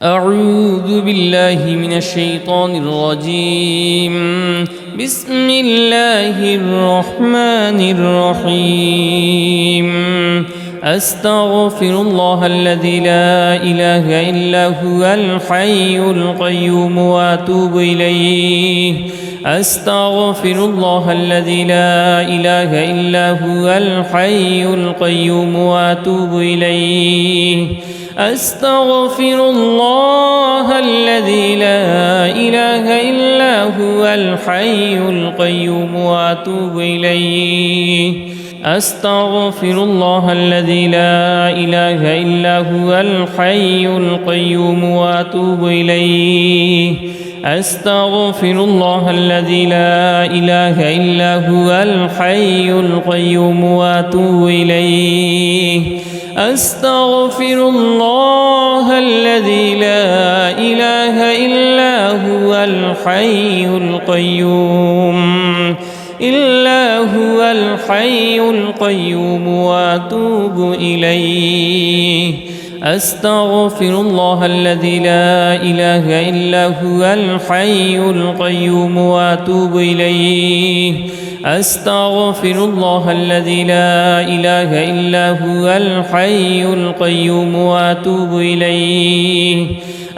أعوذ بالله من الشيطان الرجيم. بسم الله الرحمن الرحيم. أستغفر الله الذي لا إله إلا هو الحي القيوم وأتوب إليه. أستغفر الله الذي لا إله إلا هو الحي القيوم وأتوب إليه. أستغفر الله الذي لا إله إلا هو الحي القيوم وأتوب إليه. أستغفر الله الذي لا إله إلا هو الحي القيوم وأتوب إليه. أستغفر الله الذي لا إله إلا هو الحي القيوم وأتوب إليه. أستغفر الله الذي لا إله إلا هو الحي القيوم وأتوب إليه. أستغفر الله الذي لا إله إلا هو الحي القيوم وأتوب إليه. أستغفر الله الذي لا إله إلا هو الحي القيوم وأتوب إليه.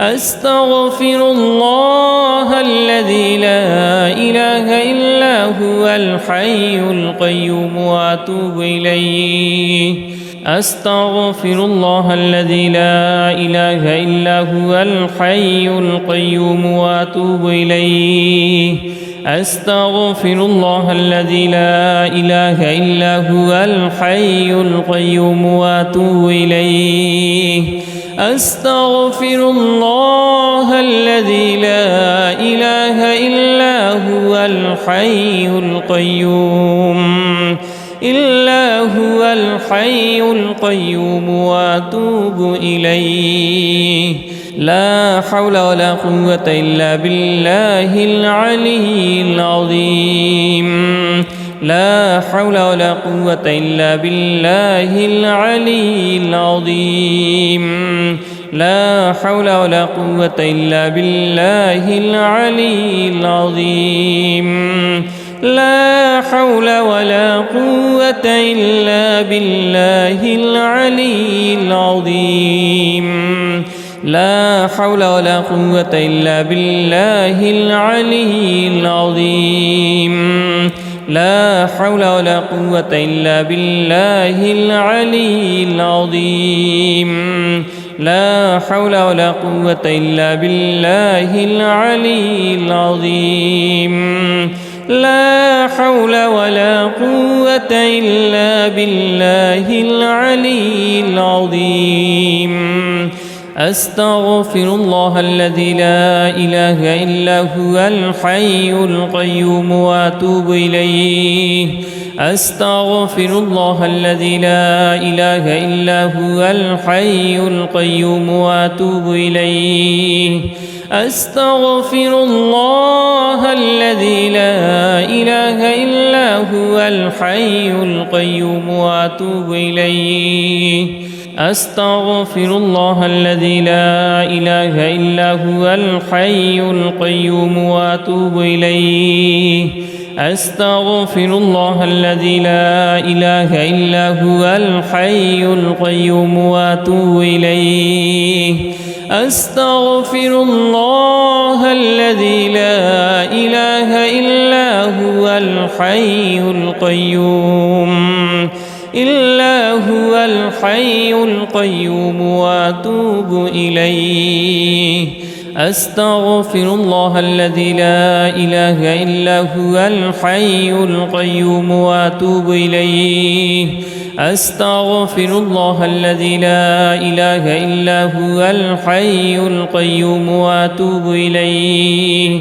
أستغفر الله الذي لا إله إلا هو الحي القيوم وأتوب إليه. أستغفر الله الذي لا إله إلا هو الحي القيوم وأتوب إليه. أستغفر الله الذي لا إله إلا هو الحي القيوم وأتوب إليه. أستغفر الله الذي لا إله إلا هو الحي القيوم وأتوب إليه. لا حول ولا قوة إلا بالله العلي العظيم. لا حول ولا قوة إلا بالله العلي العظيم. لا حول ولا قوة إلا بالله العلي العظيم. لا حول ولا قوة إلا بالله العلي العظيم. لا حول ولا قوة إلا بالله العلي العظيم. لا حول ولا قوة إلا بالله العلي العظيم. لا حول ولا قوة إلا بالله العلي العظيم. لا حول ولا قوة إلا بالله العلي العظيم. أستغفر الله الذي لا إله إلا هو الحي القيوم وأتوب إليه. أستغفر الله الذي لا إله إلا هو الحي القيوم وأتوب إليه. أستغفر الله الذي لا إله إلا هو الحي القيوم وأتوب إليه. أستغفر الله الذي لا إله إلا هو الحي القيوم وأتوب إليه. أستغفر الله الذي لا إله إلا هو الحي القيوم وأتوب إليه. أستغفر الله الذي لا إله إلا هو الحي القيوم وأتوب إليه. أستغفر الله الذي لا إله إلا هو الحي القيوم وأتوب إليه. أستغفر الله الذي لا إله إلا هو الحي القيوم وأتوب إليه.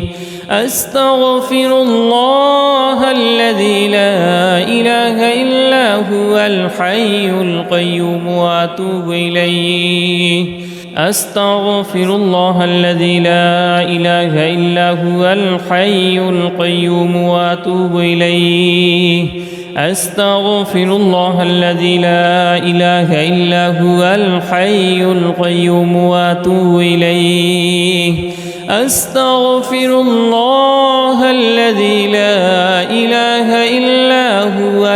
أستغفر الله الذي لا إله إلا هو الحي القيوم وأتوب إليه. أستغفر الله الذي لا إله إلا هو الحي القيوم وأتوب إليه. أستغفر الله الذي لا إله إلا هو الحي القيوم وأتوب إليه أستغفر الله الذي لا إله إلا هو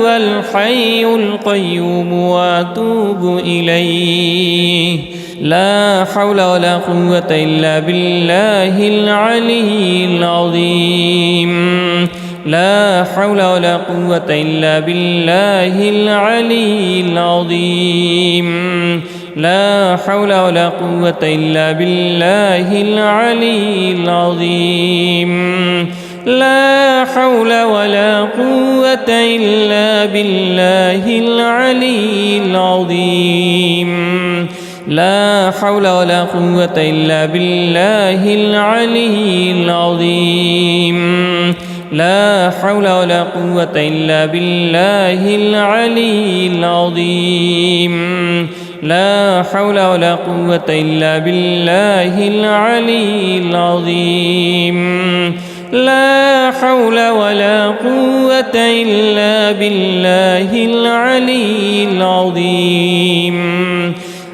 الحي القيوم وأتوب إليه لا حول ولا قوة إلا بالله العلي العظيم لا حول ولا قوة إلا بالله العلي العظيم لا حول ولا قوة إلا بالله العلي العظيم لا حول ولا قوة إلا بالله العلي العظيم لا حول ولا قوة إلا بالله العلي العظيم لا حول ولا قوة إلا بالله العلي العظيم لا حول ولا قوة إلا بالله العلي العظيم لا حول ولا قوة إلا بالله العلي العظيم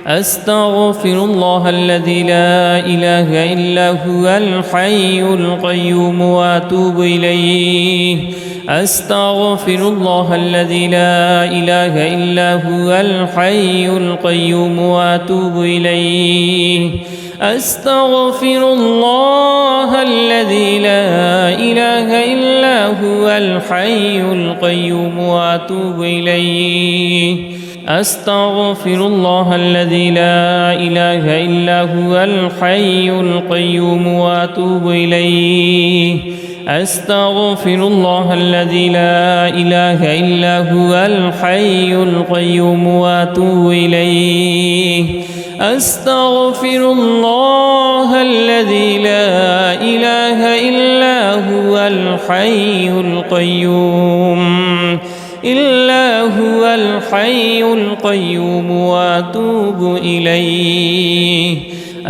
أستغفر الله الذي لا إله إلا هو الحي القيوم وأتوب إليه أستغفر الله الذي لا إله إلا هو الحي القيوم وأتوب إليه أستغفر الله الذي لا إله إلا هو الحي القيوم وأتوب إليه أستغفر الله الذي لا إله إلا هو الحي القيوم وأتوب إليه أستغفر الله الذي لا إله إلا هو الحي القيوم وأتوب إليه أستغفر الله الذي لا إله إلا هو الحي القيوم وأتوب إليه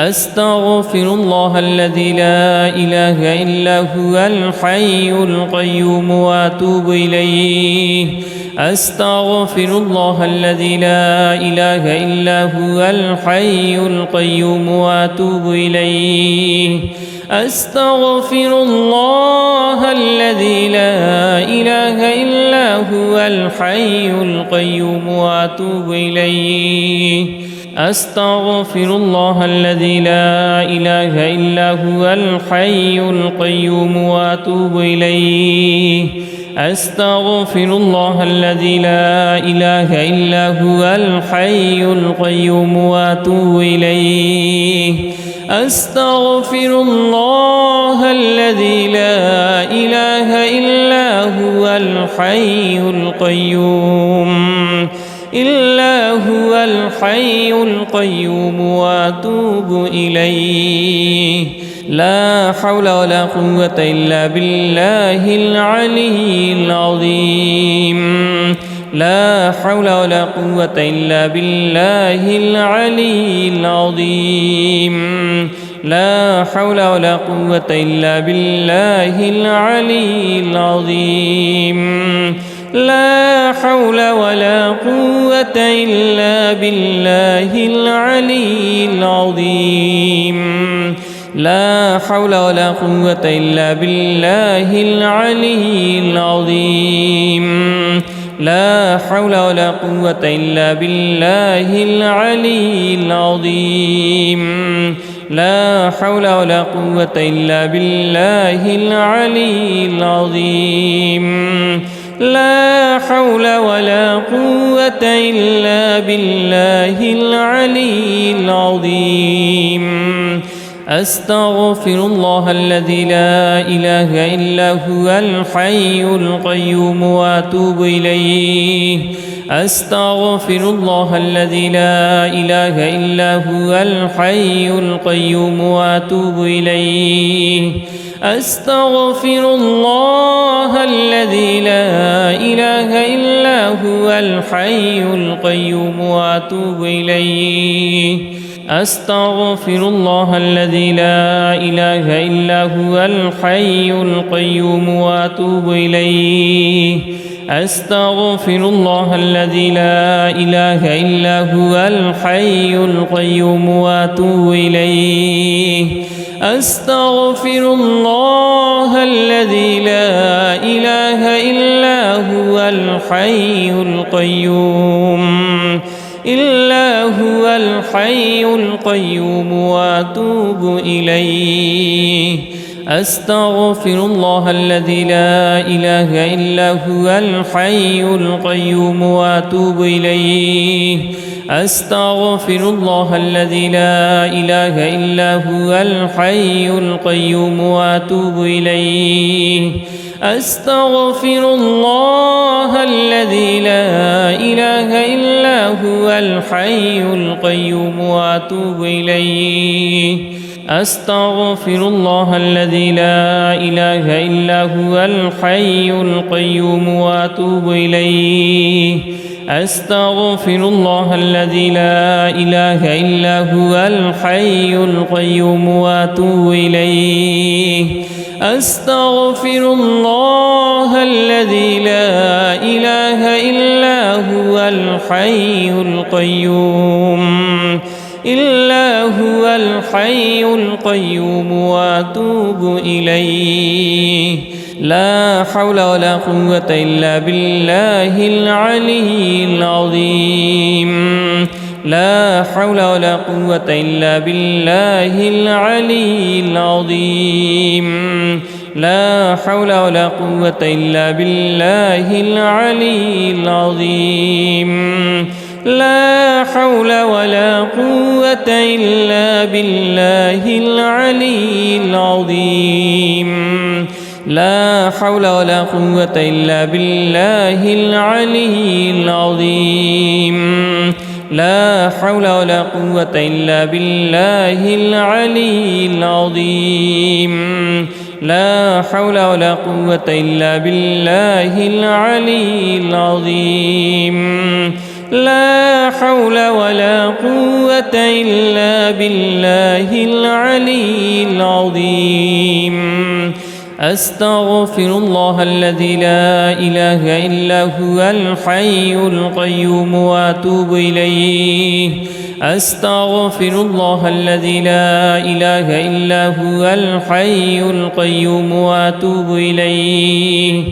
أستغفر الله الذي لا إله إلا هو الحي القيوم وأتوب إليه أستغفر الله الذي لا إله إلا هو الحي القيوم وأتوب إليه أستغفر الله الذي لا إله إلا هو الحي القيوم وأتوب إليه أستغفر الله الذي لا إله إلا هو الحي القيوم وأتوب إليه أستغفر الله الذي لا إله إلا هو الحي القيوم وأتوب إليه أستغفر الله الذي لا إله إلا هو الحي القيوم وأتوب إليه لا حول ولا قوة إلا بالله العلي العظيم لا حول ولا قوة إلا بالله العلي العظيم لا حول ولا قوة إلا بالله العلي العظيم لا حول ولا قوة إلا بالله العلي العظيم لا حول ولا قوة إلا بالله العلي العظيم لا حول ولا قوة إلا بالله العلي العظيم لا حول ولا قوة إلا بالله العلي العظيم لا حول ولا قوة إلا بالله العلي العظيم أستغفر الله الذي لا إله إلا هو الحي القيوم وأتوب إليه أستغفر الله الذي لا إله إلا هو الحي القيوم وأتوب إليه أستغفر الله الذي لا إله إلا هو الحي القيوم وأتوب إليه أستغفر الله الذي لا إله إلا هو الحي القيوم وأتوب إليه أستغفر الله الذي لا إله إلا هو الحي القيوم وأتوب إليه أستغفر الله الذي لا إله إلا هو الحي القيوم وأتوب إليه أستغفر الله الذي لا إله إلا هو الحي القيوم وأتوب إليه أستغفر الله الذي لا إله إلا هو الحي القيوم وأتوب إليه أستغفر الله الذي لا إله إلا هو الحي القيوم وأتوب إليه أستغفر الله الذي لا إله إلا هو الحي القيوم وأتوب إليه أستغفر الله الذي لا إله إلا هو الحي القيوم وأتوب إليه أستغفر الله الذي لا إله إلا هو الحي القيوم وأتوب إليه لا حول ولا قوة إلا بالله العلي العظيم لا حول ولا قوة إلا بالله العلي العظيم لا حول ولا قوة إلا بالله العلي العظيم لا حول ولا قوة إلا بالله العلي العظيم لا حول ولا قوة إلا بالله العلي العظيم لا حول ولا قوة إلا بالله العلي العظيم لا حول ولا قوة إلا بالله العلي العظيم لا حول ولا قوة إلا بالله العلي العظيم أستغفر الله الذي لا إله إلا هو الحي القيوم وأتوب إليه أستغفر الله الذي لا إله إلا هو الحي القيوم وأتوب إليه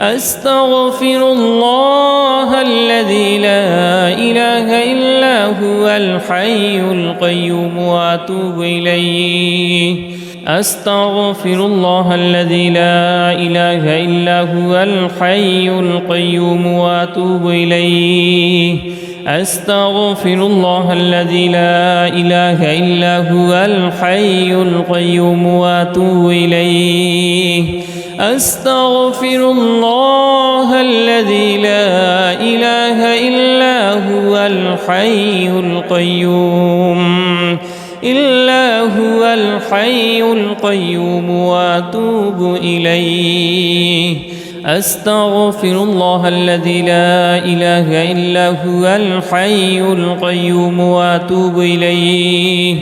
أستغفر الله الذي لا إله إلا هو الحي القيوم وأتوب إليه أستغفر الله الذي لا إله إلا هو الحي القيوم وأتوب إليه أستغفر الله الذي لا إله إلا هو الحي القيوم وأتوب إليه أستغفر الله الذي لا إله إلا هو الحي القيوم وأتوب إليه أستغفر الله الذي لا إله إلا هو الحي القيوم وأتوب إليه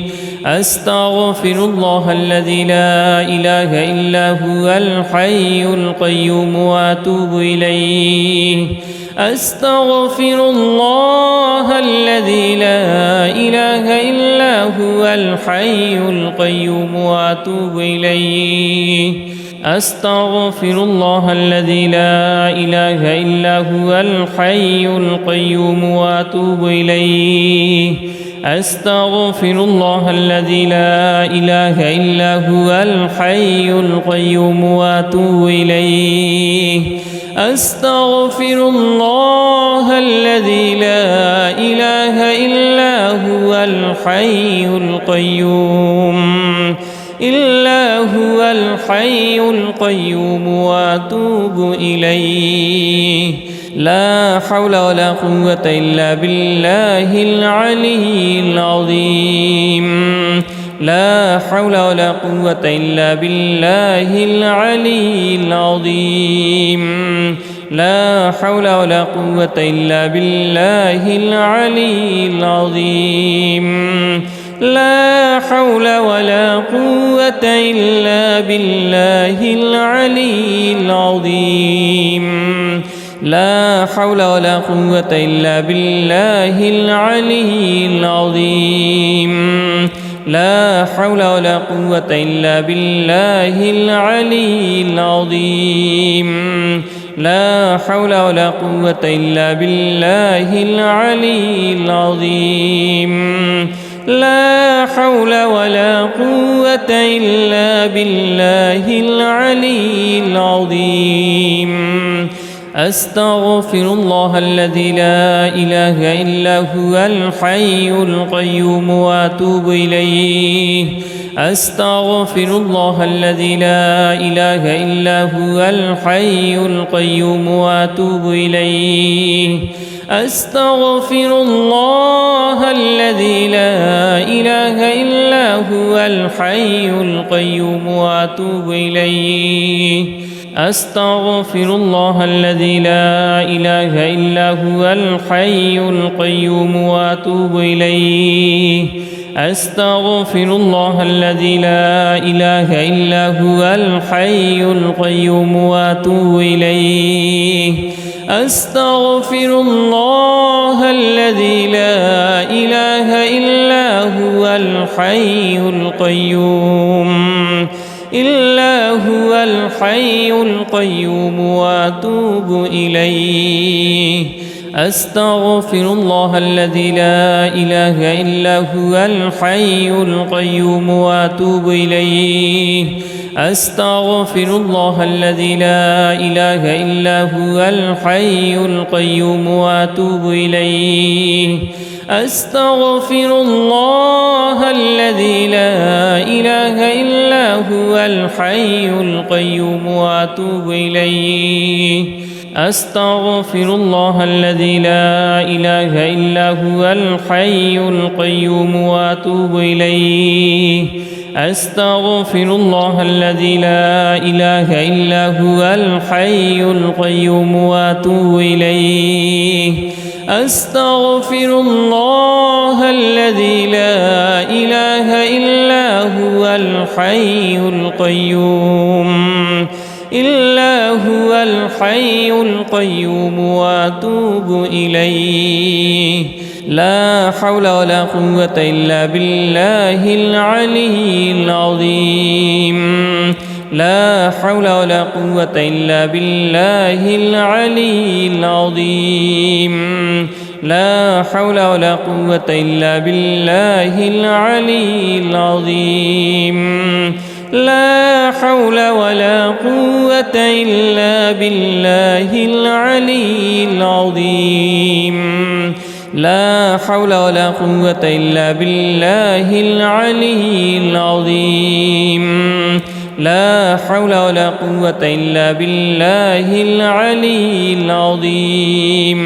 أستغفر الله الذي لا إله إلا هو الحي القيوم وأتوب إليه أستغفر الله الذي لا إله إلا هو الحي القيوم وأتوب إليه أستغفر الله الذي لا إله إلا هو الحي القيوم وأتوب إليه أستغفر الله الذي لا إله إلا هو الحي القيوم وأتوب إليه أستغفر الله الذي لا إله إلا هو الحي القيوم وأتوب إليه لا حول ولا قوة إلا بالله العلي العظيم لا حول ولا قوة إلا بالله العلي العظيم لا حول ولا قوة إلا بالله العلي العظيم لا حول ولا قوة إلا بالله العلي العظيم لا حول ولا قوة إلا بالله العلي العظيم لا حول ولا قوة إلا بالله العلي العظيم لا حول ولا قوة إلا بالله العلي العظيم لا حول ولا قوة إلا بالله العلي العظيم أستغفر الله الذي لا إله إلا هو الحي القيوم وأتوب إليه أستغفر الله الذي لا إله إلا هو الحي القيوم وأتوب إليه أستغفر الله الذي لا إله إلا هو الحي القيوم وأتوب إليه أستغفر الله الذي لا إله إلا هو الحي القيوم وأتوب إليه أستغفر الله الذي لا إله إلا هو الحي القيوم وأتوب إليه أستغفر الله الذي لا إله إلا هو الحي القيوم وأتوب إليه أستغفر الله الذي لا إله إلا هو الحي القيوم وأتوب إليه أستغفر الله الذي لا إله إلا هو الحي القيوم وأتوب إليه أستغفر الله الذي لا إله إلا هو الحي القيوم وأتوب إليه أستغفر الله الذي لا إله إلا هو الحي القيوم وأتوب إليه أستغفر الله الذي لا إله إلا هو الحي القيوم وأتوب إليه أستغفر الله الذي لا إله إلا هو الحي القيوم وأتوب إليه لا حول ولا قوة إلا بالله العلي العظيم لا حول ولا قوة إلا بالله العلي العظيم لا حول ولا قوة إلا بالله العلي العظيم لا حول ولا قوة إلا بالله العلي العظيم لا حول ولا قوة إلا بالله العلي العظيم لا حول ولا قوة إلا بالله العلي العظيم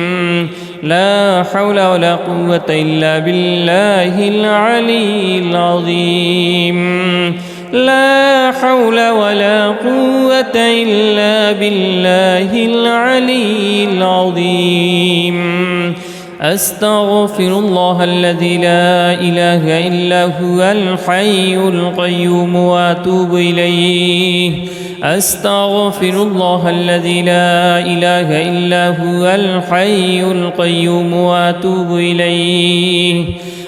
لا حول ولا قوة إلا بالله العلي العظيم لا حول ولا قوة إلا بالله العلي العظيم أستغفر الله الذي لا إله إلا هو الحي القيوم وأتوب إليه أستغفر الله الذي لا إله إلا هو الحي القيوم وأتوب إليه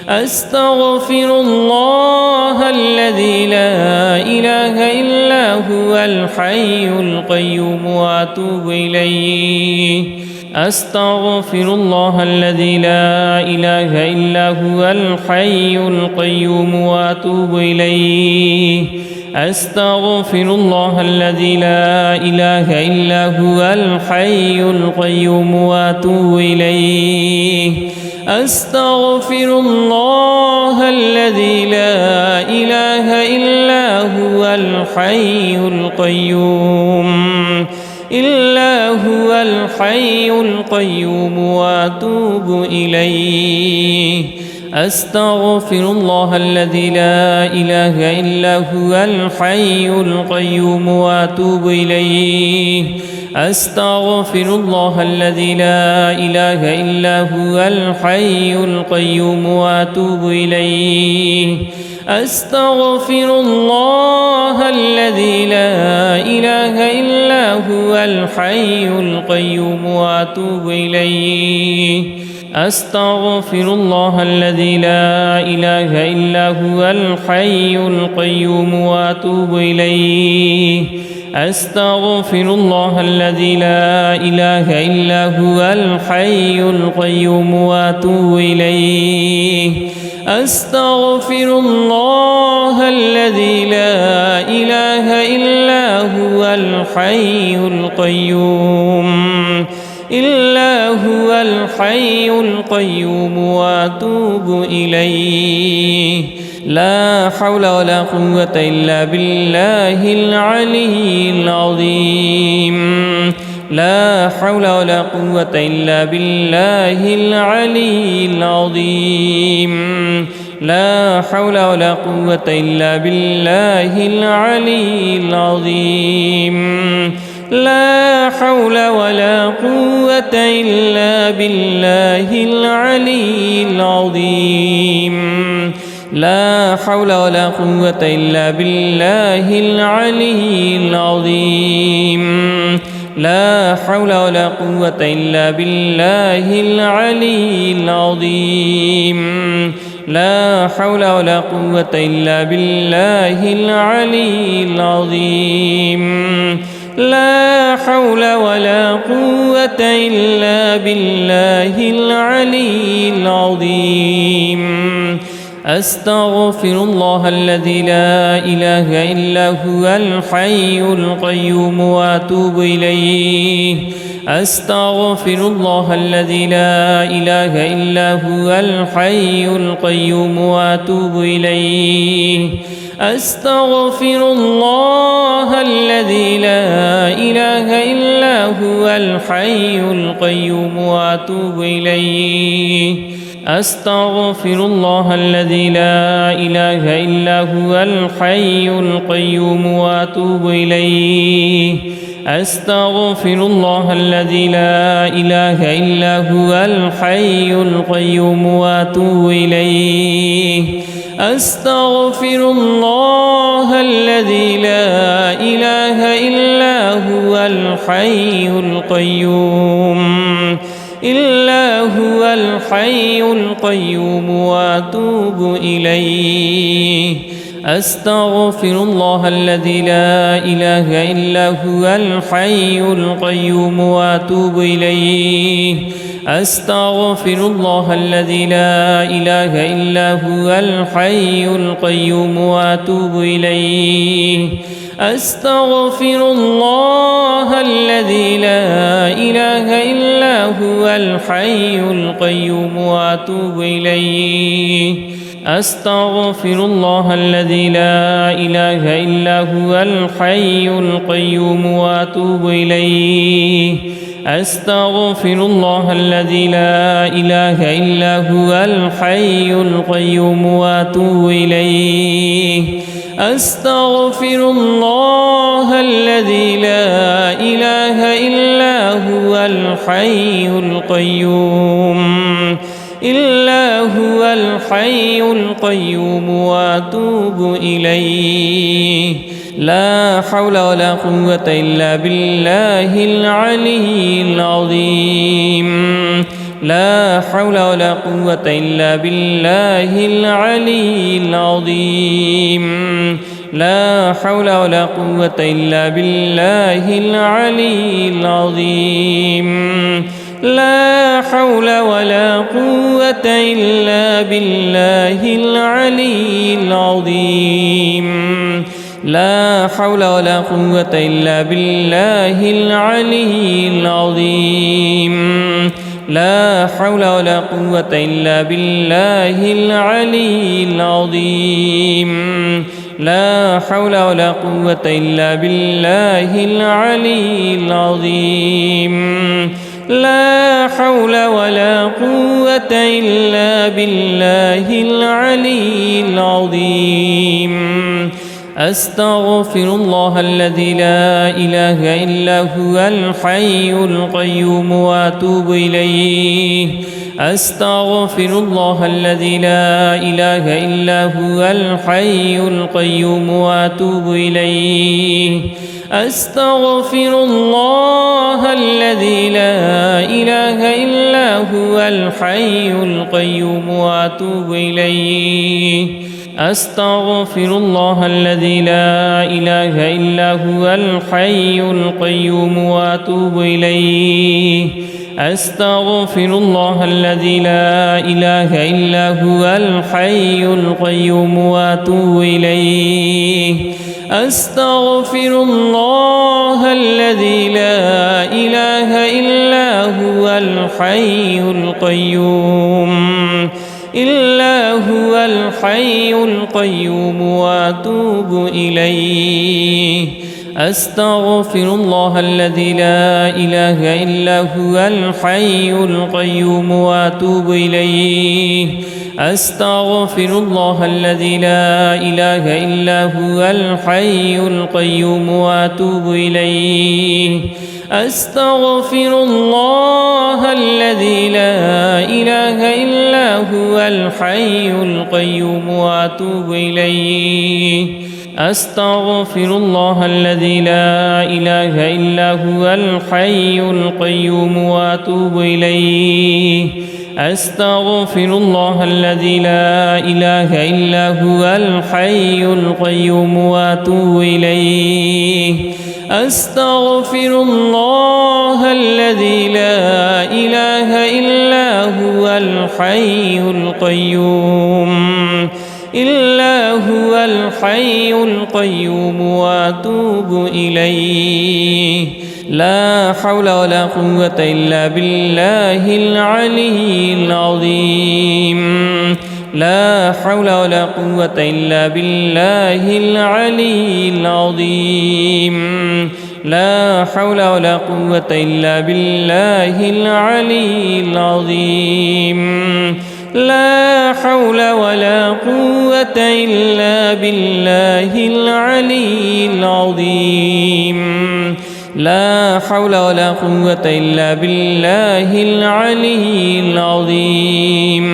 أستغفر الله الذي لا إله إلا هو الحي القيوم وأتوب إليه أستغفر الله الذي لا إله إلا هو الحي القيوم وأتوب إليه أستغفر الله الذي لا إله إلا هو الحي القيوم وأتوب إليه أستغفر الله الذي لا إله إلا هو الحي القيوم وأتوب إليه أستغفر الله الذي لا إله إلا هو الحي القيوم وأتوب إليه أستغفر الله الذي لا إله إلا هو الحي القيوم وأتوب إليه أستغفر الله الذي لا إله إلا هو الحي القيوم وأتوب إليه أستغفر الله الذي لا إله إلا هو الحي القيوم وأتوب إليه أستغفر الله الذي لا إله إلا هو الحي القيوم وأتوب إليه أستغفر الله الذي لا إله إلا هو الحي القيوم وأتوب إليه لا حول ولا قوة إلا بالله العلي العظيم لا حول ولا قوة إلا بالله العلي العظيم لا حول ولا قوة إلا بالله العلي العظيم لا حول ولا قوة إلا بالله العلي العظيم لا حول ولا قوة إلا بالله العلي العظيم لا حول ولا قوة إلا بالله العلي العظيم لا حول ولا قوة إلا بالله العلي العظيم لا حول ولا قوة إلا بالله العلي العظيم أستغفر الله الذي لا إله إلا هو الحي القيوم وأتوب إليه أستغفر الله الذي لا إله إلا هو الحي القيوم وأتوب إليه أستغفر الله الذي لا إله إلا هو الحي القيوم وأتوب إليه أستغفر الله الذي لا إله إلا هو الحي القيوم وأتوب إليه أستغفر الله الذي لا إله إلا هو الحي القيوم وأتوب إليه أستغفر الله الذي لا إله إلا هو الحي القيوم وأتوب إليه أستغفر الله الذي لا إله إلا هو الحي القيوم وأتوب إليه أستغفر الله الذي لا إله إلا هو الحي القيوم وأتوب إليه أستغفر الله الذي لا إله إلا هو الحي القيوم وأتوب إليه أستغفر الله الذي لا إله إلا هو الحي القيوم وأتوب إليه أستغفر الله الذي لا إله إلا هو الحي القيوم وأتوب إليه أستغفر الله الذي لا إله إلا هو الحي القيوم وأتوب إليه لا حول ولا قوة إلا بالله العلي العظيم لا حول ولا قوة إلا بالله العلي العظيم لا حول ولا قوة إلا بالله العلي العظيم لا حول ولا قوة إلا بالله العلي العظيم لا حول ولا قوة إلا بالله العلي العظيم لا حول ولا قوة إلا بالله العلي العظيم لا حول ولا قوة إلا بالله العلي العظيم لا حول ولا قوة إلا بالله العلي العظيم أستغفر الله الذي لا إله إلا هو الحي القيوم وأتوب إليه أستغفر الله الذي لا إله إلا هو الحي القيوم وأتوب إليه أستغفر الله الذي لا إله إلا هو الحي القيوم وأتوب إليه أستغفر الله الذي لا إله إلا هو الحي القيوم وأتوب إليه أستغفر الله الذي لا إله إلا هو الحي القيوم وأتوب إليه أستغفر الله الذي لا إله إلا هو الحي القيوم وأتوب إليه أستغفر الله الذي لا إله إلا هو الحي القيوم وأتوب إليه أستغفر الله الذي لا إله إلا هو الحي القيوم وأتوب إليه أستغفر الله الذي لا إله إلا هو الحي القيوم وأتوب إليه أستغفر الله الذي لا إله إلا هو الحي القيوم وأتوب إليه أستغفر الله الذي لا إله إلا هو الحي القيوم وأتوب إليه أستغفر الله الذي لا إله إلا هو الحي القيوم وأتوب إليه لا حول ولا قوة إلا بالله العلي العظيم لا حول ولا قوة إلا بالله العلي العظيم لا حول ولا قوة إلا بالله العلي العظيم لا حول ولا قوة إلا بالله العلي العظيم لا حول ولا قوة إلا بالله العلي العظيم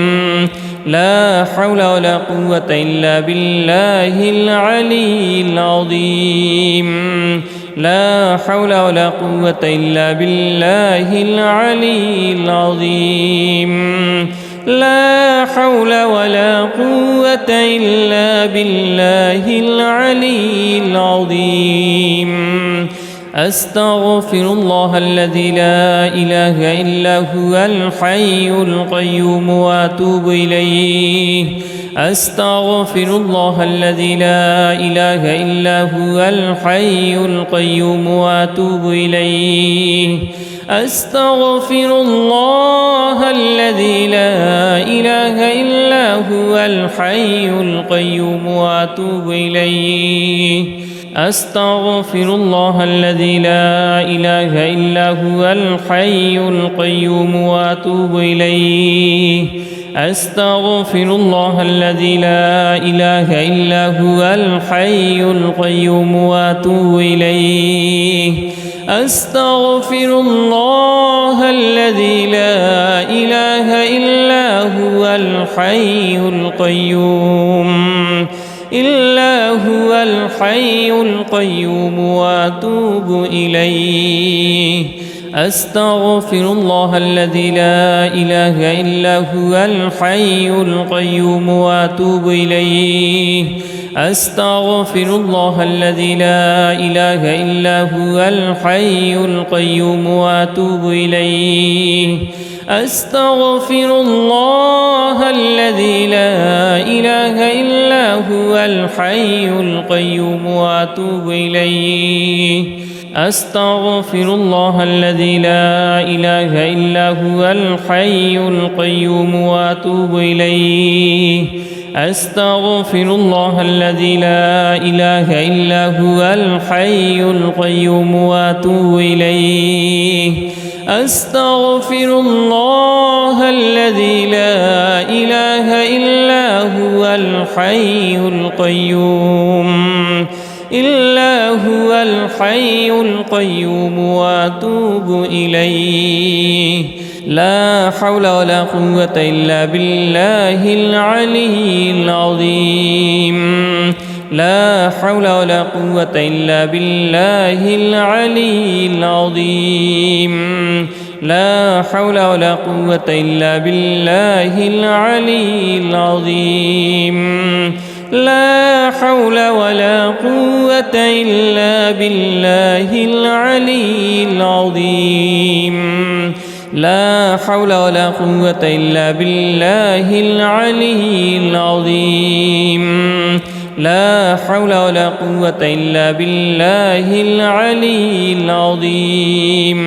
لا حول ولا قوة إلا بالله العلي العظيم لا حول ولا قوة إلا بالله العلي العظيم لا حول ولا قوة إلا بالله العلي العظيم أستغفر الله الذي لا إله إلا هو الحي القيوم وأتوب إليه أستغفر الله الذي لا إله إلا هو الحي القيوم وأتوب إليه أستغفر الله الذي لا إله إلا هو الحي القيوم وأتوب إليه أستغفر الله الذي لا إله إلا هو الحي القيوم وأتوب إليه أستغفر الله الذي لا إله إلا هو الحي القيوم وأتوب إليه أستغفر الله الذي لا إله إلا هو الحي القيوم وأتوب إليه أستغفر الله الذي لا إله إلا هو الحي القيوم وأتوب إليه أستغفر الله الذي لا إله إلا هو الحي القيوم وأتوب إليه أستغفر الله الذي لا إله إلا هو الحي القيوم وأتوب إليه أستغفر الله الذي لا إله إلا هو الحي القيوم وأتوب إليه أستغفر الله الذي لا إله إلا هو الحي القيوم وأتوب إليه أستغفر الله الذي لا إله إلا هو الحي القيوم إلا هو الحي القيوم وأتوب إليه لا حول ولا قوة إلا بالله العلي العظيم لا حول ولا قوة إلا بالله العلي العظيم لا حول ولا قوة إلا بالله العلي العظيم لا حول ولا قوة إلا بالله العلي العظيم لا حول ولا قوة إلا بالله العلي العظيم لا حول ولا قوة إلا بالله العلي العظيم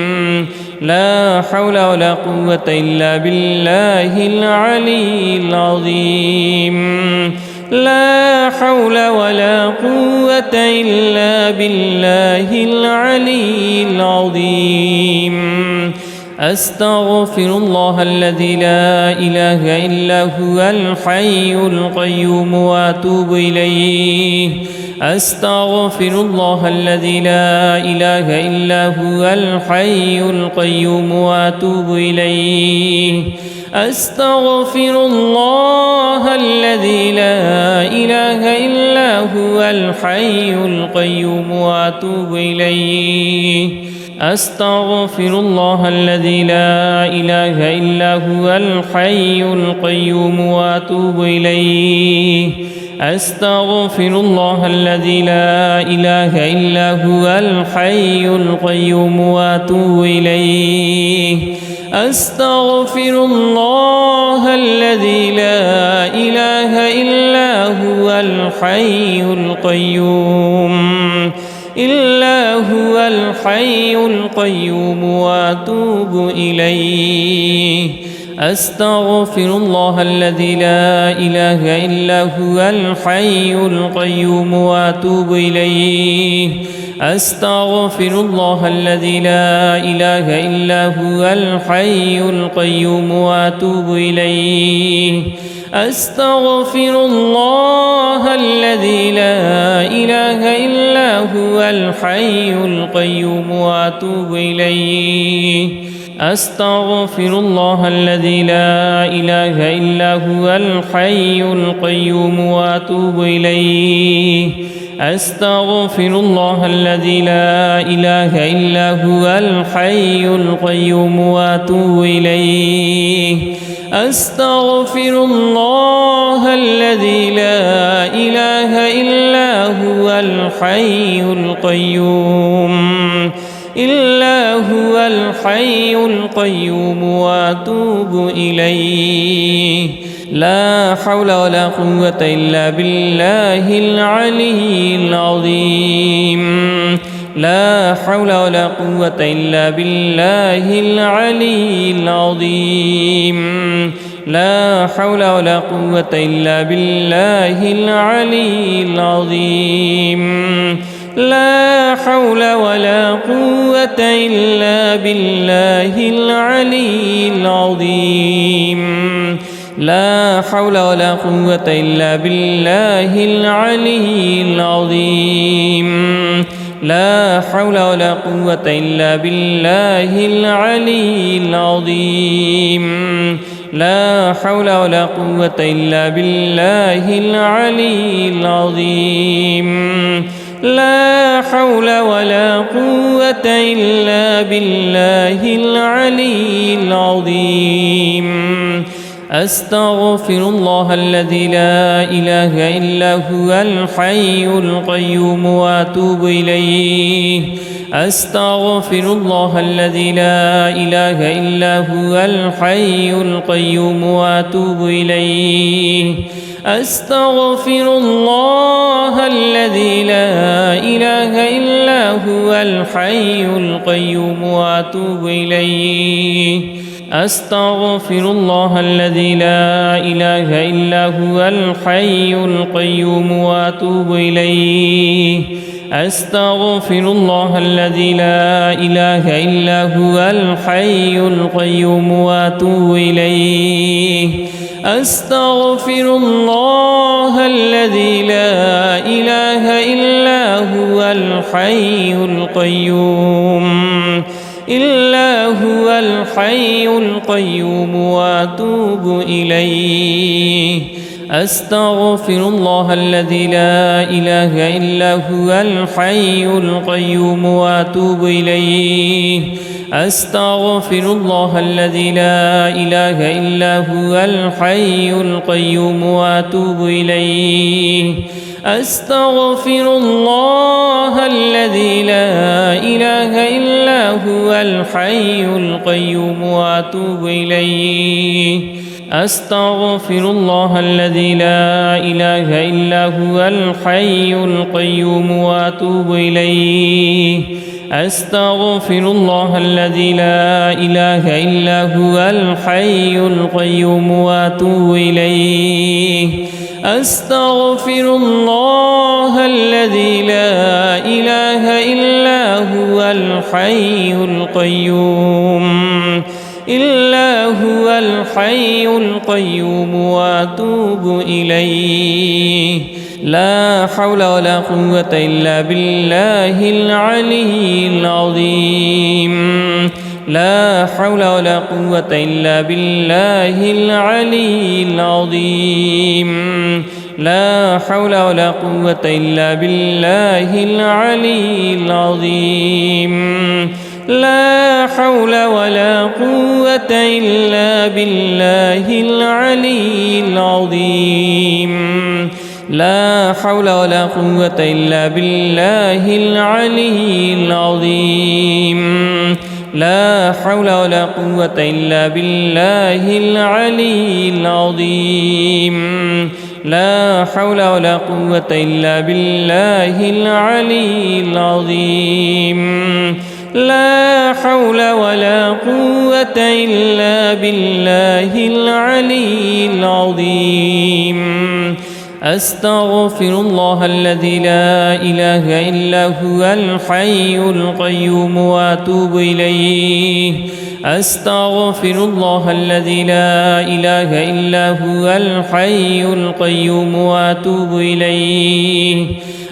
لا حول ولا قوة إلا بالله العلي العظيم لا حول ولا قوة إلا بالله العلي العظيم أستغفر الله الذي لا إله إلا هو الحي القيوم وأتوب إليه أستغفر الله الذي لا إله إلا هو الحي القيوم وأتوب إليه أستغفر الله الذي لا إله إلا هو الحي القيوم وأتوب إليه أستغفر الله الذي لا إله إلا هو الحي القيوم وأتوب إليه أستغفر الله الذي لا إله إلا هو الحي القيوم وأتوب إليه أستغفر الله الذي لا إله إلا هو الحي القيوم إلا هو الحي القيوم وأتوب إليه أستغفر الله الذي لا إله إلا هو الحي القيوم وأتوب إليه أستغفر الله الذي لا إله إلا هو الحي القيوم وأتوب إليه أستغفر الله الذي لا إله إلا هو الحي القيوم وأتوب إليه أستغفر الله الذي لا إله إلا هو الحي القيوم وأتوب إليه أستغفر الله الذي لا إله إلا هو الحي القيوم وأتوب إليه أستغفر الله الذي لا إله إلا هو الحي القيوم إلا هو الحي القيوم وأتوب إليه لا حول ولا قوة إلا بالله العلي العظيم لا حول ولا قوة إلا بالله العلي العظيم لا حول ولا قوة إلا بالله العلي العظيم لا حول ولا قوة إلا بالله العلي العظيم لا حول ولا قوة إلا بالله العلي العظيم لا حول ولا قوة إلا بالله العلي العظيم لا حول ولا قوة إلا بالله العلي العظيم لا حول ولا قوة إلا بالله العلي العظيم أستغفر الله الذي لا إله إلا هو الحي القيوم وأتوب إليه أستغفر الله الذي لا إله إلا هو الحي القيوم وأتوب إليه أستغفر الله الذي لا إله إلا هو الحي القيوم وأتوب إليه أستغفر الله الذي لا إله إلا هو الحي القيوم وأتوب إليه أستغفر الله الذي لا إله إلا هو الحي القيوم وأتوب إليه أستغفر الله الذي لا إله إلا الحي القيوم إلا هو الحي القيوم وأتوب إليه أستغفر الله الذي لا إله إلا هو الحي القيوم وأتوب إليه أستغفر الله الذي لا إله إلا هو الحي القيوم وأتوب إليه أستغفر الله الذي لا إله إلا هو الحي القيوم وأتوب إليه أستغفر الله الذي لا إله إلا هو الحي القيوم وأتوب إليه أستغفر الله الذي لا إله إلا هو الحي القيوم وأتوب إليه أستغفر الله الذي لا إله إلا هو الحي القيوم إلا هو الحي القيوم وأتوب إليه لا حول ولا قوة إلا بالله العلي العظيم لا حول ولا قوة إلا بالله العلي العظيم لا حول ولا قوة إلا بالله العلي العظيم لا حول ولا قوة إلا بالله العلي العظيم لا حول ولا قوة إلا بالله العلي العظيم لا حول ولا قوة إلا بالله العلي العظيم لا حول ولا قوة إلا بالله العلي العظيم لا حول ولا قوة إلا بالله العلي العظيم أستغفر الله الذي لا إله إلا هو الحي القيوم وأتوب إليه أستغفر الله الذي لا إله إلا هو الحي القيوم وأتوب إليه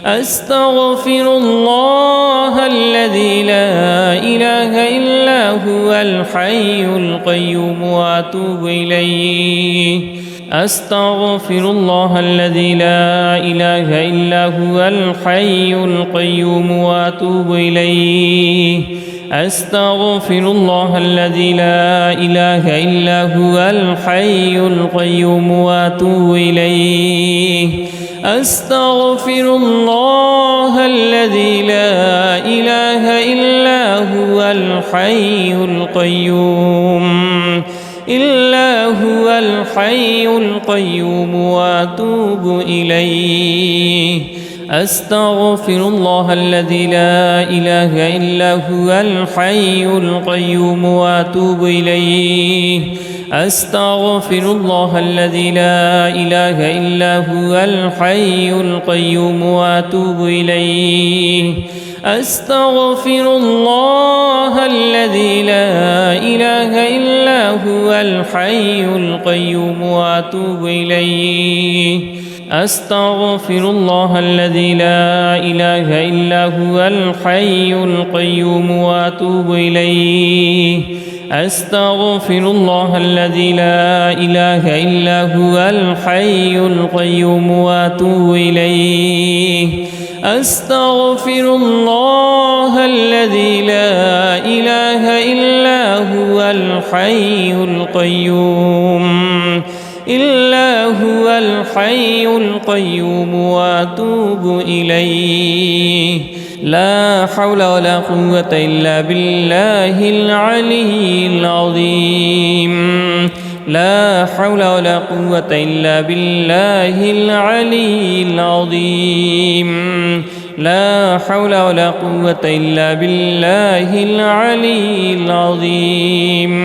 أستغفر الله الذي لا إله إلا هو الحي القيوم وأتوب إليه أستغفر الله الذي لا إله إلا هو الحي القيوم وأتوب إليه أستغفر الله الذي لا إله إلا هو الحي القيوم وأتوب إليه أستغفر الله الذي لا إله إلا هو الحي القيوم إلا هو الحي القيوم وأتوب إليه أستغفر الله الذي لا إله إلا هو الحي القيوم وأتوب إليه أستغفر الله الذي لا إله إلا هو الحي القيوم وأتوب إليه أستغفر الله الذي لا إله إلا هو الحي القيوم وأتوب إليه أستغفر الله الذي لا إله إلا هو الحي القيوم وأتوب إليه أستغفر الله الذي لا إله إلا هو الحي القيوم وأتوب إليه أستغفر الله الذي لا إله إلا هو الحي القيوم إلا هو الحي القيوم وأتوب إليه لا حول ولا قوة إلا بالله العلي العظيم لا حول ولا قوة إلا بالله العلي العظيم لا حول ولا قوة إلا بالله العلي العظيم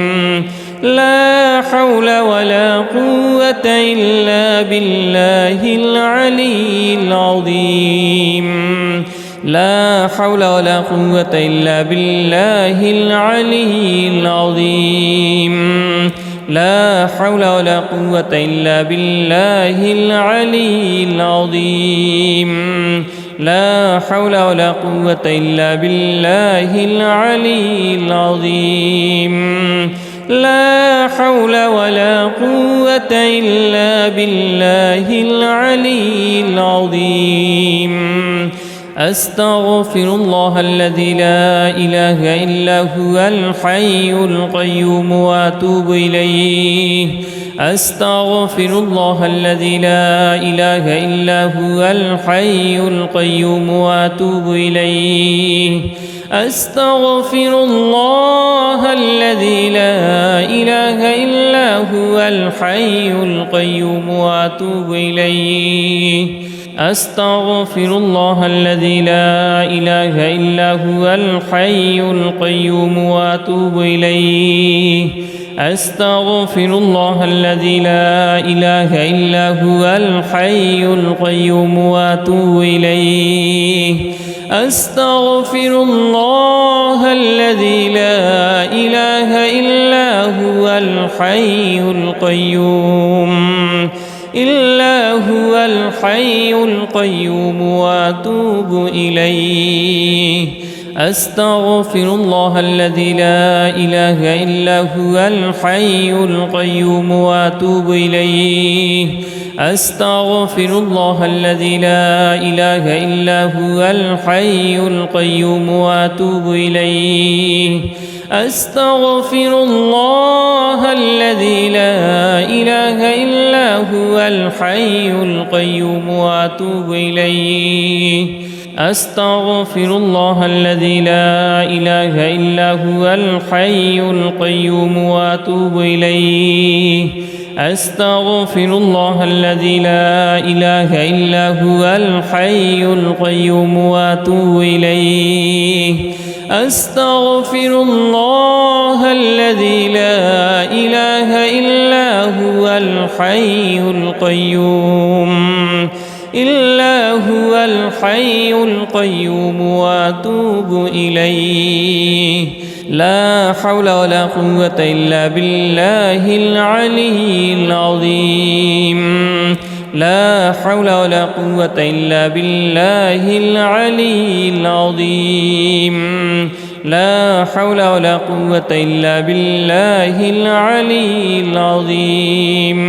لا حول ولا قوة إلا بالله العلي العظيم لا حول ولا قوة إلا بالله العلي العظيم لا حول ولا قوة إلا بالله العلي العظيم لا حول ولا قوة إلا بالله العلي العظيم لا حول ولا قوة إلا بالله العلي العظيم أستغفر الله الذي لا إله إلا هو الحي القيوم وأتوب إليه أستغفر الله الذي لا إله إلا هو الحي القيوم وأتوب إليه أستغفر الله الذي لا إله إلا هو الحي القيوم وأتوب إليه أستغفر الله الذي لا إله إلا هو الحي القيوم وأتوب إليه أستغفر الله الذي لا إله إلا هو الحي القيوم وأتوب إليه أستغفر الله الذي لا إله إلا هو الحي القيوم وأتوب إليه أستغفر الله الذي لا إله إلا هو الحي القيوم وأتوب إليه أستغفر الله الذي لا إله إلا هو الحي القيوم وأتوب إليه أستغفر الله الذي لا إله إلا هو الحي القيوم وأتوب إليه أستغفر الله الذي لا إله إلا هو الحي القيوم وأتوب إليه أستغفر الله الذي لا إله إلا هو الحي القيوم وأتوب إليه أستغفر الله الذي لا إله إلا هو الحي القيوم وأتوب إليه لا حول ولا قوة إلا بالله العلي العظيم لا حول ولا قوة إلا بالله العلي العظيم لا حول ولا قوة إلا بالله العلي العظيم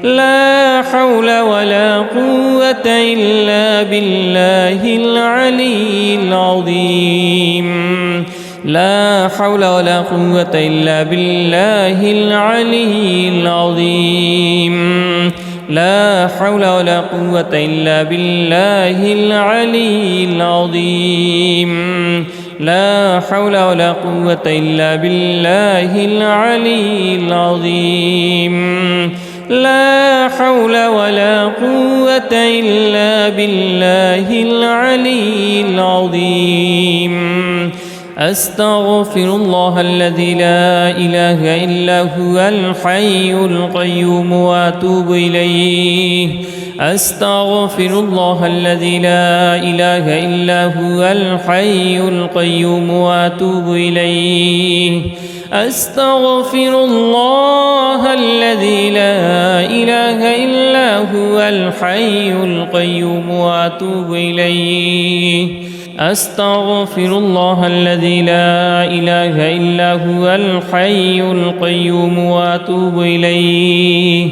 لا حول ولا قوة إلا بالله العلي العظيم لا حول ولا قوة إلا بالله العلي العظيم لا حول ولا قوة إلا بالله العلي العظيم لا حول ولا قوة إلا بالله العلي العظيم لا حول ولا قوة إلا بالله العلي العظيم أستغفر الله الذي لا إله إلا هو الحي القيوم وأتوب إليه أستغفر الله الذي لا إله إلا هو الحي القيوم وأتوب إليه أستغفر الله الذي لا إله إلا هو الحي القيوم وأتوب إليه أستغفر الله الذي لا إله إلا هو الحي القيوم وأتوب إليه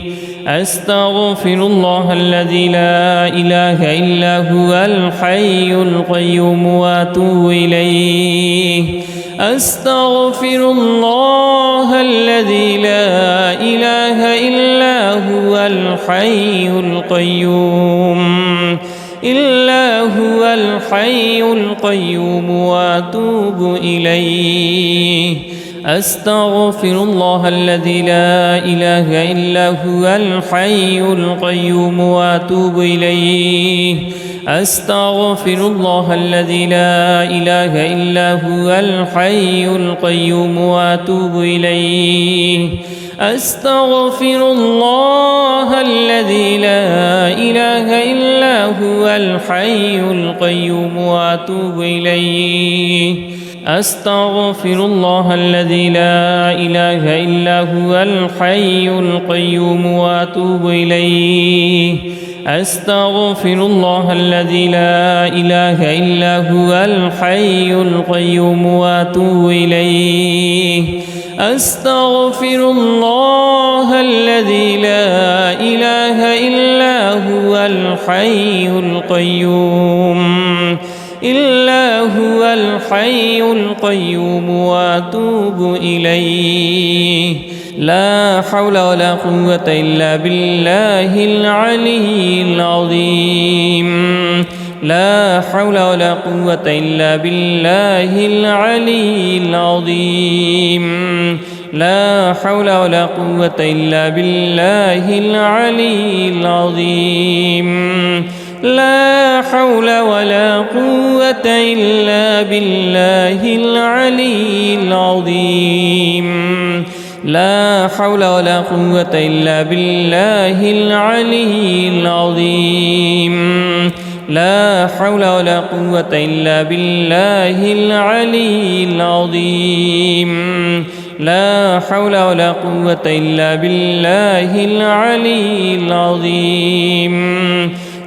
أستغفر الله الذي لا إله إلا هو الحي القيوم وأتوب إليه أستغفر الله الذي لا إله إلا هو الحي القيوم وأتوب إليه أستغفر الله الذي لا إله إلا هو الحي القيوم وأتوب إليه أستغفر الله الذي لا إله إلا هو الحي القيوم وأتوب إليه أستغفر الله الذي لا إله إلا هو الحي القيوم وأتوب إليه أستغفر الله الذي لا إله إلا هو الحي القيوم وأتوب إليه أستغفر الله الذي لا إله إلا هو الحي القيوم وأتوب إليه أستغفر الله الذي لا إله إلا هو الحي القيوم وأتوب إليه لا حول ولا قوة إلا بالله العلي العظيم لا حول ولا قوة إلا بالله العلي العظيم لا حول ولا قوة إلا بالله العلي العظيم لا حول ولا قوة إلا بالله العلي العظيم لا حول ولا قوة إلا بالله العلي العظيم لا حول ولا قوة إلا بالله العلي العظيم لا حول ولا قوة إلا بالله العلي العظيم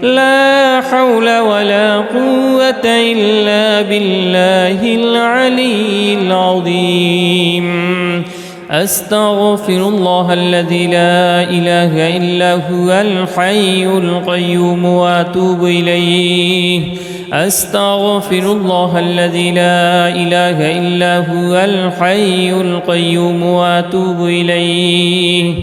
لا حول ولا قوة إلا بالله العلي العظيم أستغفر الله الذي لا إله إلا هو الحي القيوم وأتوب إليه أستغفر الله الذي لا إله إلا هو الحي القيوم وأتوب إليه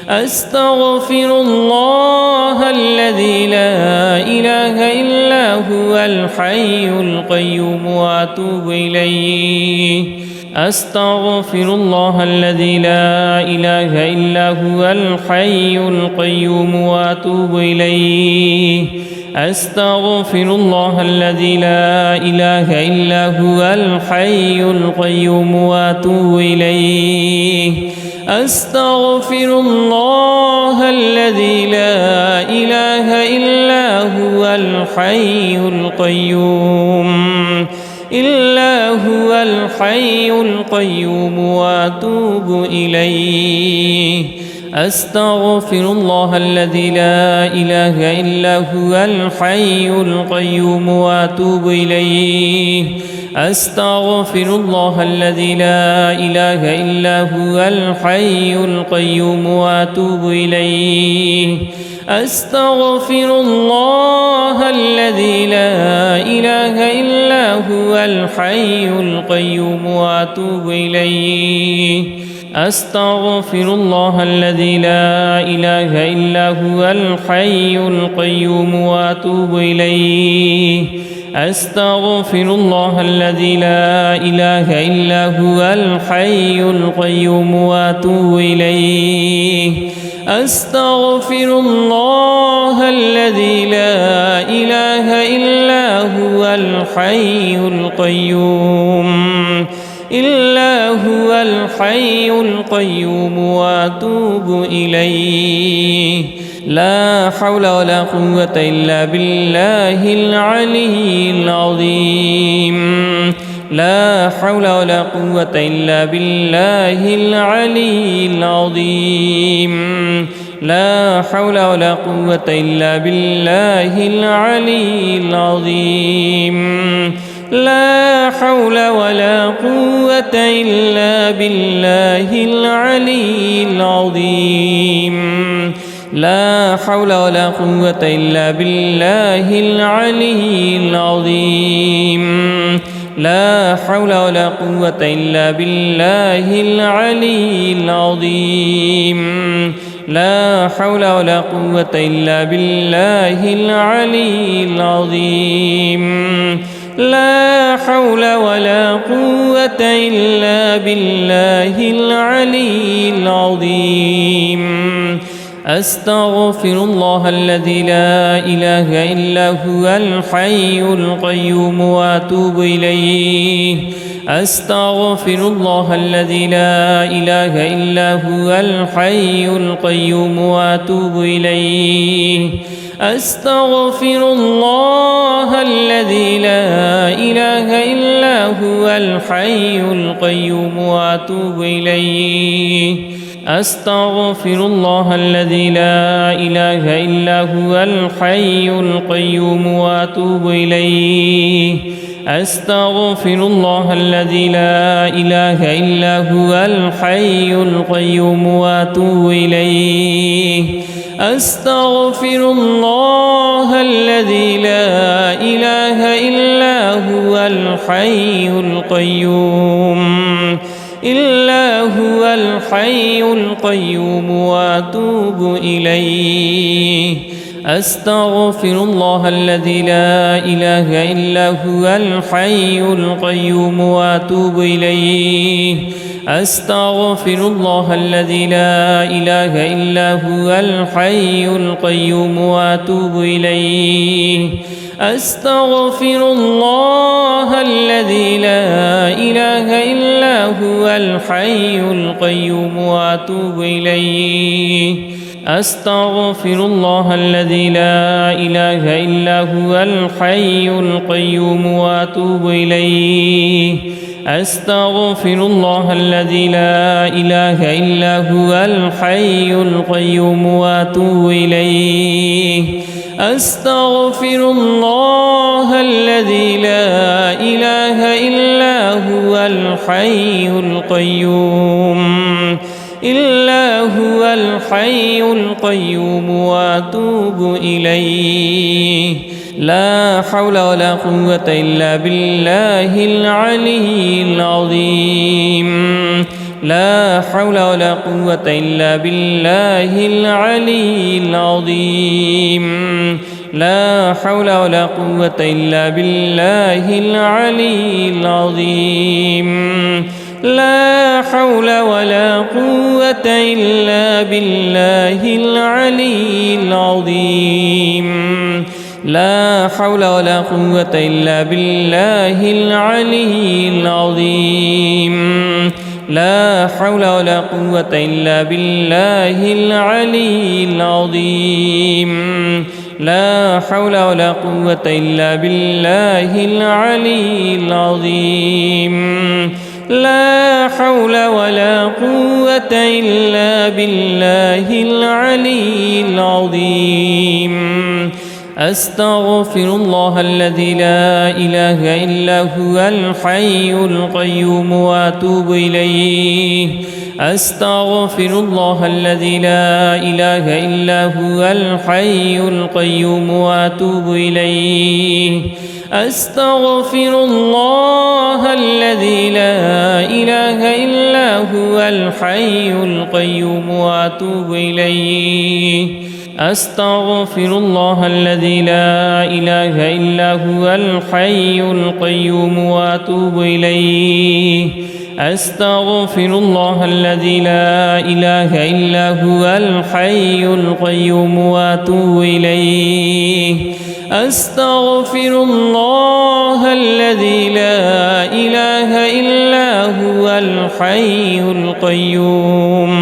أستغفر الله الذي لا إله إلا هو الحي القيوم وأتوب إليه أستغفر الله الذي لا إله إلا هو الحي القيوم وأتوب إليه أستغفر الله الذي لا إله إلا هو الحي القيوم وأتوب إليه أستغفر الله الذي لا إله إلا هو الحي القيوم وأتوب إليه أستغفر الله الذي لا إله إلا هو الحي القيوم وأتوب إليه أستغفر الله الذي لا إله إلا هو الحي القيوم وأتوب إليه أستغفر الله الذي لا إله إلا هو الحي القيوم وأتوب إليه أستغفر الله الذي لا إله إلا هو الحي القيوم وأتوب إليه أستغفر الله الذي لا إله إلا هو الحي القيوم وأتوب إليه أستغفر الله الذي لا إله إلا هو الحي القيوم وأتوب إليه لا حول ولا قوة إلا بالله العلي العظيم لا حول ولا قوة إلا بالله العلي العظيم لا حول ولا قوة إلا بالله العلي العظيم لا حول ولا قوة إلا بالله العلي العظيم لا حول ولا قوة إلا بالله العلي العظيم لا حول ولا قوة إلا بالله العلي العظيم لا حول ولا قوة إلا بالله العلي العظيم لا حول ولا قوة إلا بالله العلي العظيم أستغفر الله الذي لا إله إلا هو الحي القيوم وأتوب إليه أستغفر الله الذي لا إله إلا هو الحي القيوم وأتوب إليه أستغفر الله الذي لا إله إلا هو الحي القيوم وأتوب إليه أستغفر الله الذي لا إله إلا هو الحي القيوم وأتوب إليه أستغفر الله الذي لا إله إلا هو الحي القيوم وأتوب إليه أستغفر الله الذي لا إله إلا هو الحي القيوم الحي القيوم وأتوب إليه أستغفر الله الذي لا إله إلا هو الحي القيوم وأتوب إليه أستغفر الله الذي لا إله إلا هو الحي القيوم وأتوب إليه أستغفر الله الذي لا إله إلا هو الحي القيوم وأتوب إليه أستغفر الله الذي لا إله إلا هو الحي القيوم وأتوب إليه أستغفر الله الذي لا إله إلا هو الحي القيوم وأتوب إليه أستغفر الله الذي لا إله إلا هو الحي القيوم الحي القيوم وأتوب إليه لا حول ولا قوة إلا بالله العلي العظيم لا حول ولا قوة إلا بالله العلي العظيم لا حول ولا قوة إلا بالله العلي العظيم لا حول ولا قوة إلا بالله العلي العظيم لا حول ولا قوة إلا بالله العلي العظيم لا حول ولا قوة إلا بالله العلي العظيم لا حول ولا قوة إلا بالله العلي العظيم لا حول ولا قوة إلا بالله العلي العظيم أستغفر الله الذي لا إله إلا هو الحي القيوم وأتوب إليه أستغفر الله الذي لا إله إلا هو الحي القيوم وأتوب إليه أستغفر الله الذي لا إله إلا هو الحي القيوم وأتوب إليه أستغفر الله الذي لا إله إلا هو الحي القيوم وأتوب إليه أستغفر الله الذي لا إله إلا هو الحي القيوم وأتوب إليه أستغفر الله الذي لا إله إلا هو الحي القيوم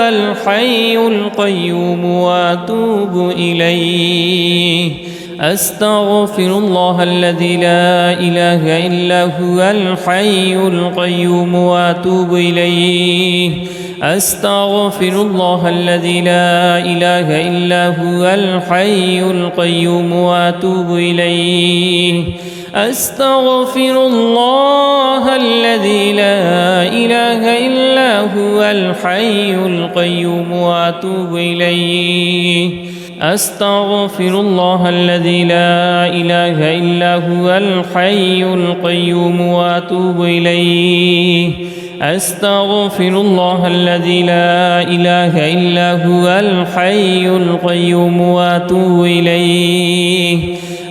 الحي القيوم وأتوب إليه أستغفر الله الذي لا إله إلا هو الحي القيوم وأتوب إليه أستغفر الله الذي لا إله إلا هو الحي القيوم وأتوب إليه أستغفر الله الذي لا إله إلا هو الحي القيوم وأتوب إليه أستغفر الله الذي لا إله إلا هو الحي القيوم وأتوب إليه أستغفر الله الذي لا إله إلا هو الحي القيوم وأتوب إليه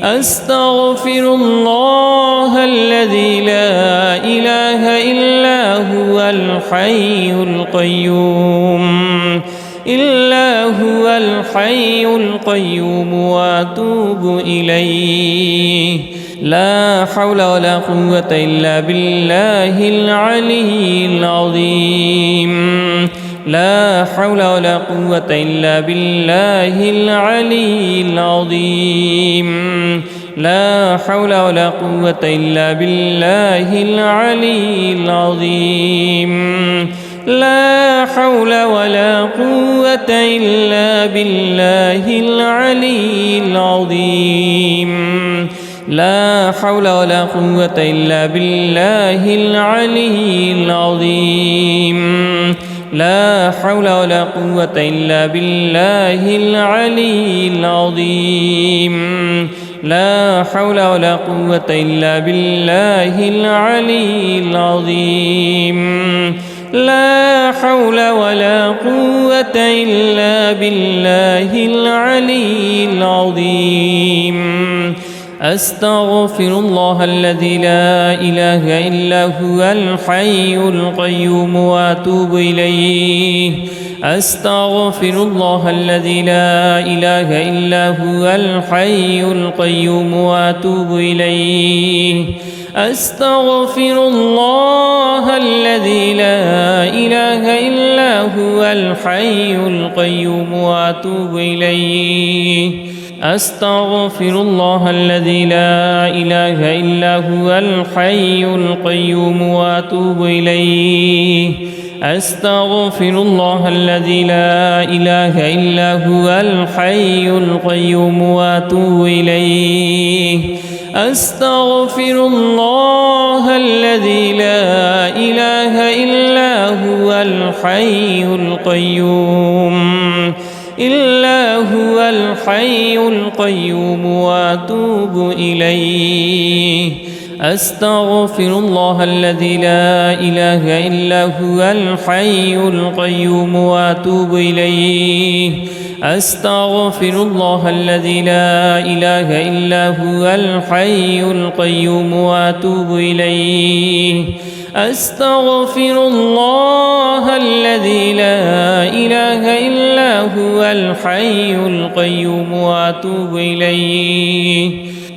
أستغفر الله الذي لا إله إلا هو الحي القيوم الحي القيوم وأتوب إليه لا حول ولا قوة إلا بالله العلي العظيم لا حول ولا قوة إلا بالله العلي العظيم لا حول ولا قوة إلا بالله العلي العظيم لا حول ولا قوة إلا بالله العلي العظيم لا حول ولا قوة إلا بالله العلي العظيم لا حول ولا قوة إلا بالله العلي العظيم لا حول ولا قوة إلا بالله العلي العظيم لا حول ولا قوة إلا بالله العلي العظيم أستغفر الله الذي لا إله إلا هو الحي القيوم وأتوب إليه أستغفر الله الذي لا إله إلا هو الحي القيوم وأتوب إليه أستغفر الله الذي لا إله إلا هو الحي القيوم وأتوب إليه أستغفر الله الذي لا إله إلا هو الحي القيوم وأتوب إليه أستغفر الله الذي لا إله إلا هو الحي القيوم وأتوب إليه أستغفر الله الذي لا إله إلا هو الحي القيوم وأتوب إليه أستغفر الله الذي لا إله إلا هو الحي القيوم وأتوب إليه أستغفر الله الذي لا إله إلا هو الحي القيوم وأتوب إليه أستغفر الله الذي لا إله إلا هو الحي القيوم وأتوب إليه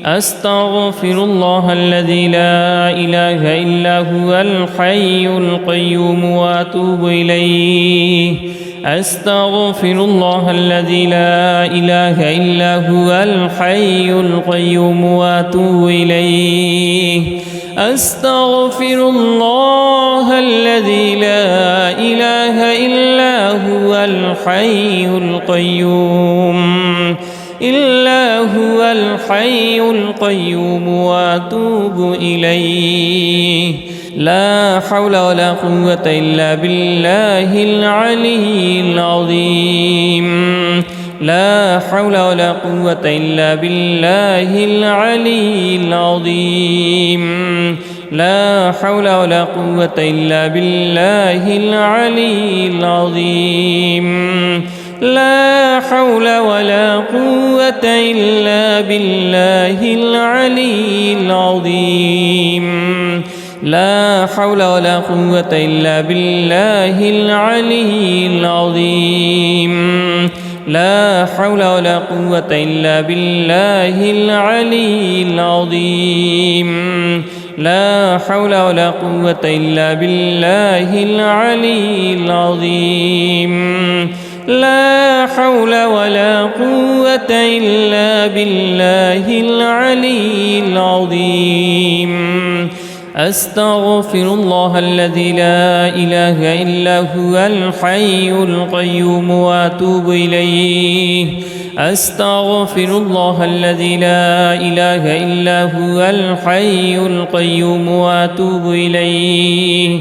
أستغفر الله الذي لا إله إلا هو الحي القيوم وأتوب إليه أستغفر الله الذي لا إله إلا هو الحي القيوم وأتوب إليه أستغفر الله الذي لا إله إلا هو الحي القيوم وأتوب إليه لا حول ولا قوة إلا بالله العلي العظيم لا حول ولا قوة إلا بالله العلي العظيم لا حول ولا قوة إلا بالله العلي العظيم لا حول ولا قوة إلا بالله العلي العظيم لا حول ولا قوة إلا بالله العلي العظيم لا حول ولا قوة إلا بالله العلي العظيم لا حول ولا قوة إلا بالله العلي العظيم لا حول ولا قوة إلا بالله العلي العظيم أستغفر الله الذي لا إله إلا هو الحي القيوم وأتوب إليه أستغفر الله الذي لا إله إلا هو الحي القيوم وأتوب إليه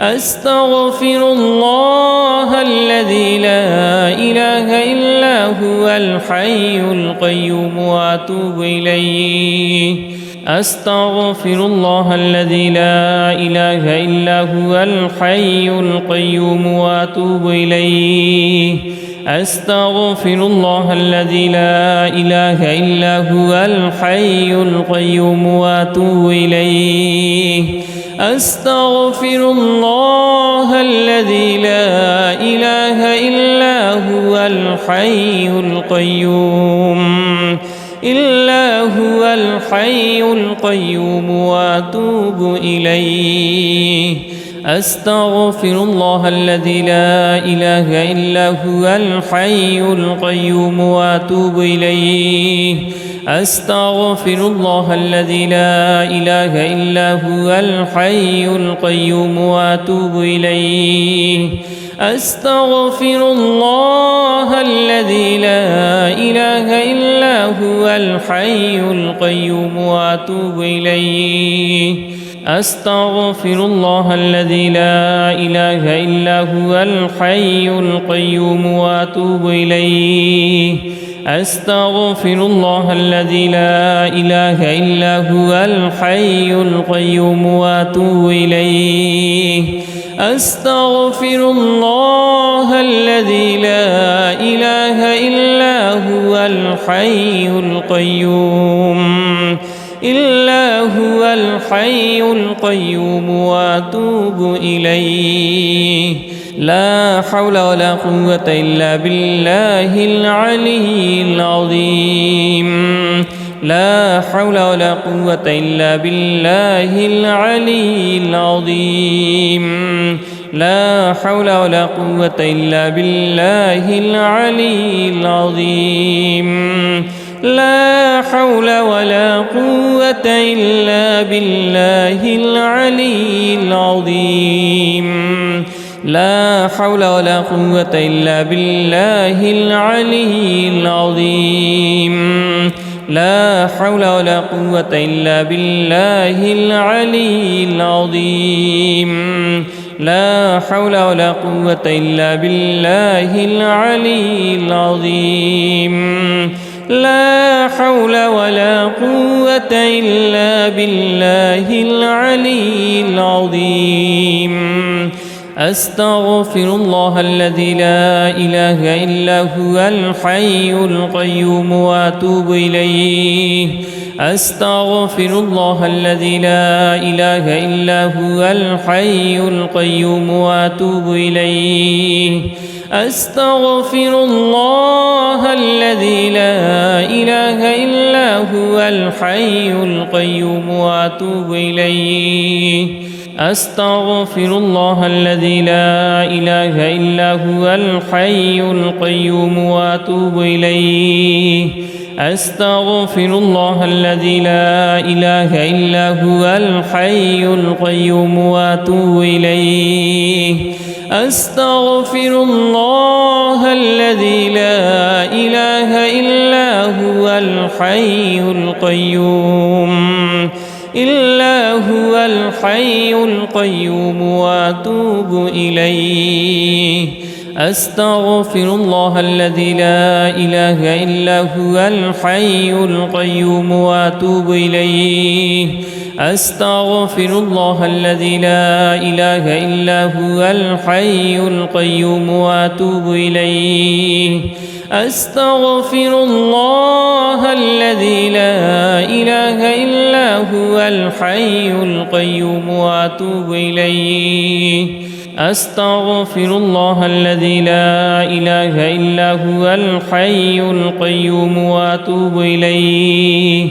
أستغفر الله الذي لا إله إلا هو الحي القيوم وأتوب إليه أستغفر الله الذي لا إله إلا هو الحي القيوم وأتوب إليه أستغفر الله الذي لا إله إلا هو الحي القيوم وأتوب إليه أستغفر الله الذي لا إله إلا هو الحي القيوم وأتوب إليه أستغفر الله الذي لا إله إلا هو الحي القيوم وأتوب إليه أستغفر الله الذي لا إله إلا هو الحي القيوم وأتوب إليه أستغفر الله الذي لا إله إلا هو الحي القيوم وأتوب إليه أستغفر الله الذي لا إله إلا هو الحي القيوم وأتوب إليه أستغفر الله الذي لا إله إلا هو الحي القيوم وأتوب إليه أستغفر الله الذي لا إله إلا هو الحي القيوم وأتوب إليه لا حول ولا قوة إلا بالله العلي العظيم لا حول ولا قوة إلا بالله العلي العظيم لا حول ولا قوة إلا بالله العلي العظيم لا حول ولا قوة إلا بالله العلي العظيم لا حول ولا قوة إلا بالله العلي العظيم لا حول ولا قوة إلا بالله العلي العظيم لا حول ولا قوة إلا بالله العلي العظيم لا حول ولا قوة إلا بالله العلي العظيم أستغفر الله الذي لا إله إلا هو الحي القيوم وأتوب إليه أستغفر الله الذي لا إله إلا هو الحي القيوم وأتوب إليه أستغفر الله الذي لا إله إلا هو الحي القيوم وأتوب إليه أستغفر الله الذي لا إله إلا هو الحي القيوم وأتوب إليه أستغفر الله الذي لا إله إلا هو الحي القيوم وأتوب إليه أستغفر الله الذي لا إله إلا هو الحي القيوم وأتوب إليه أستغفر الله الذي لا إله إلا هو الحي القيوم وأتوب إليه أستغفر الله الذي لا إله إلا هو الحي القيوم وأتوب إليه أستغفر الله الذي لا إله إلا هو الحي القيوم وأتوب إليه أستغفر الله الذي لا إله إلا هو الحي القيوم وأتوب إليه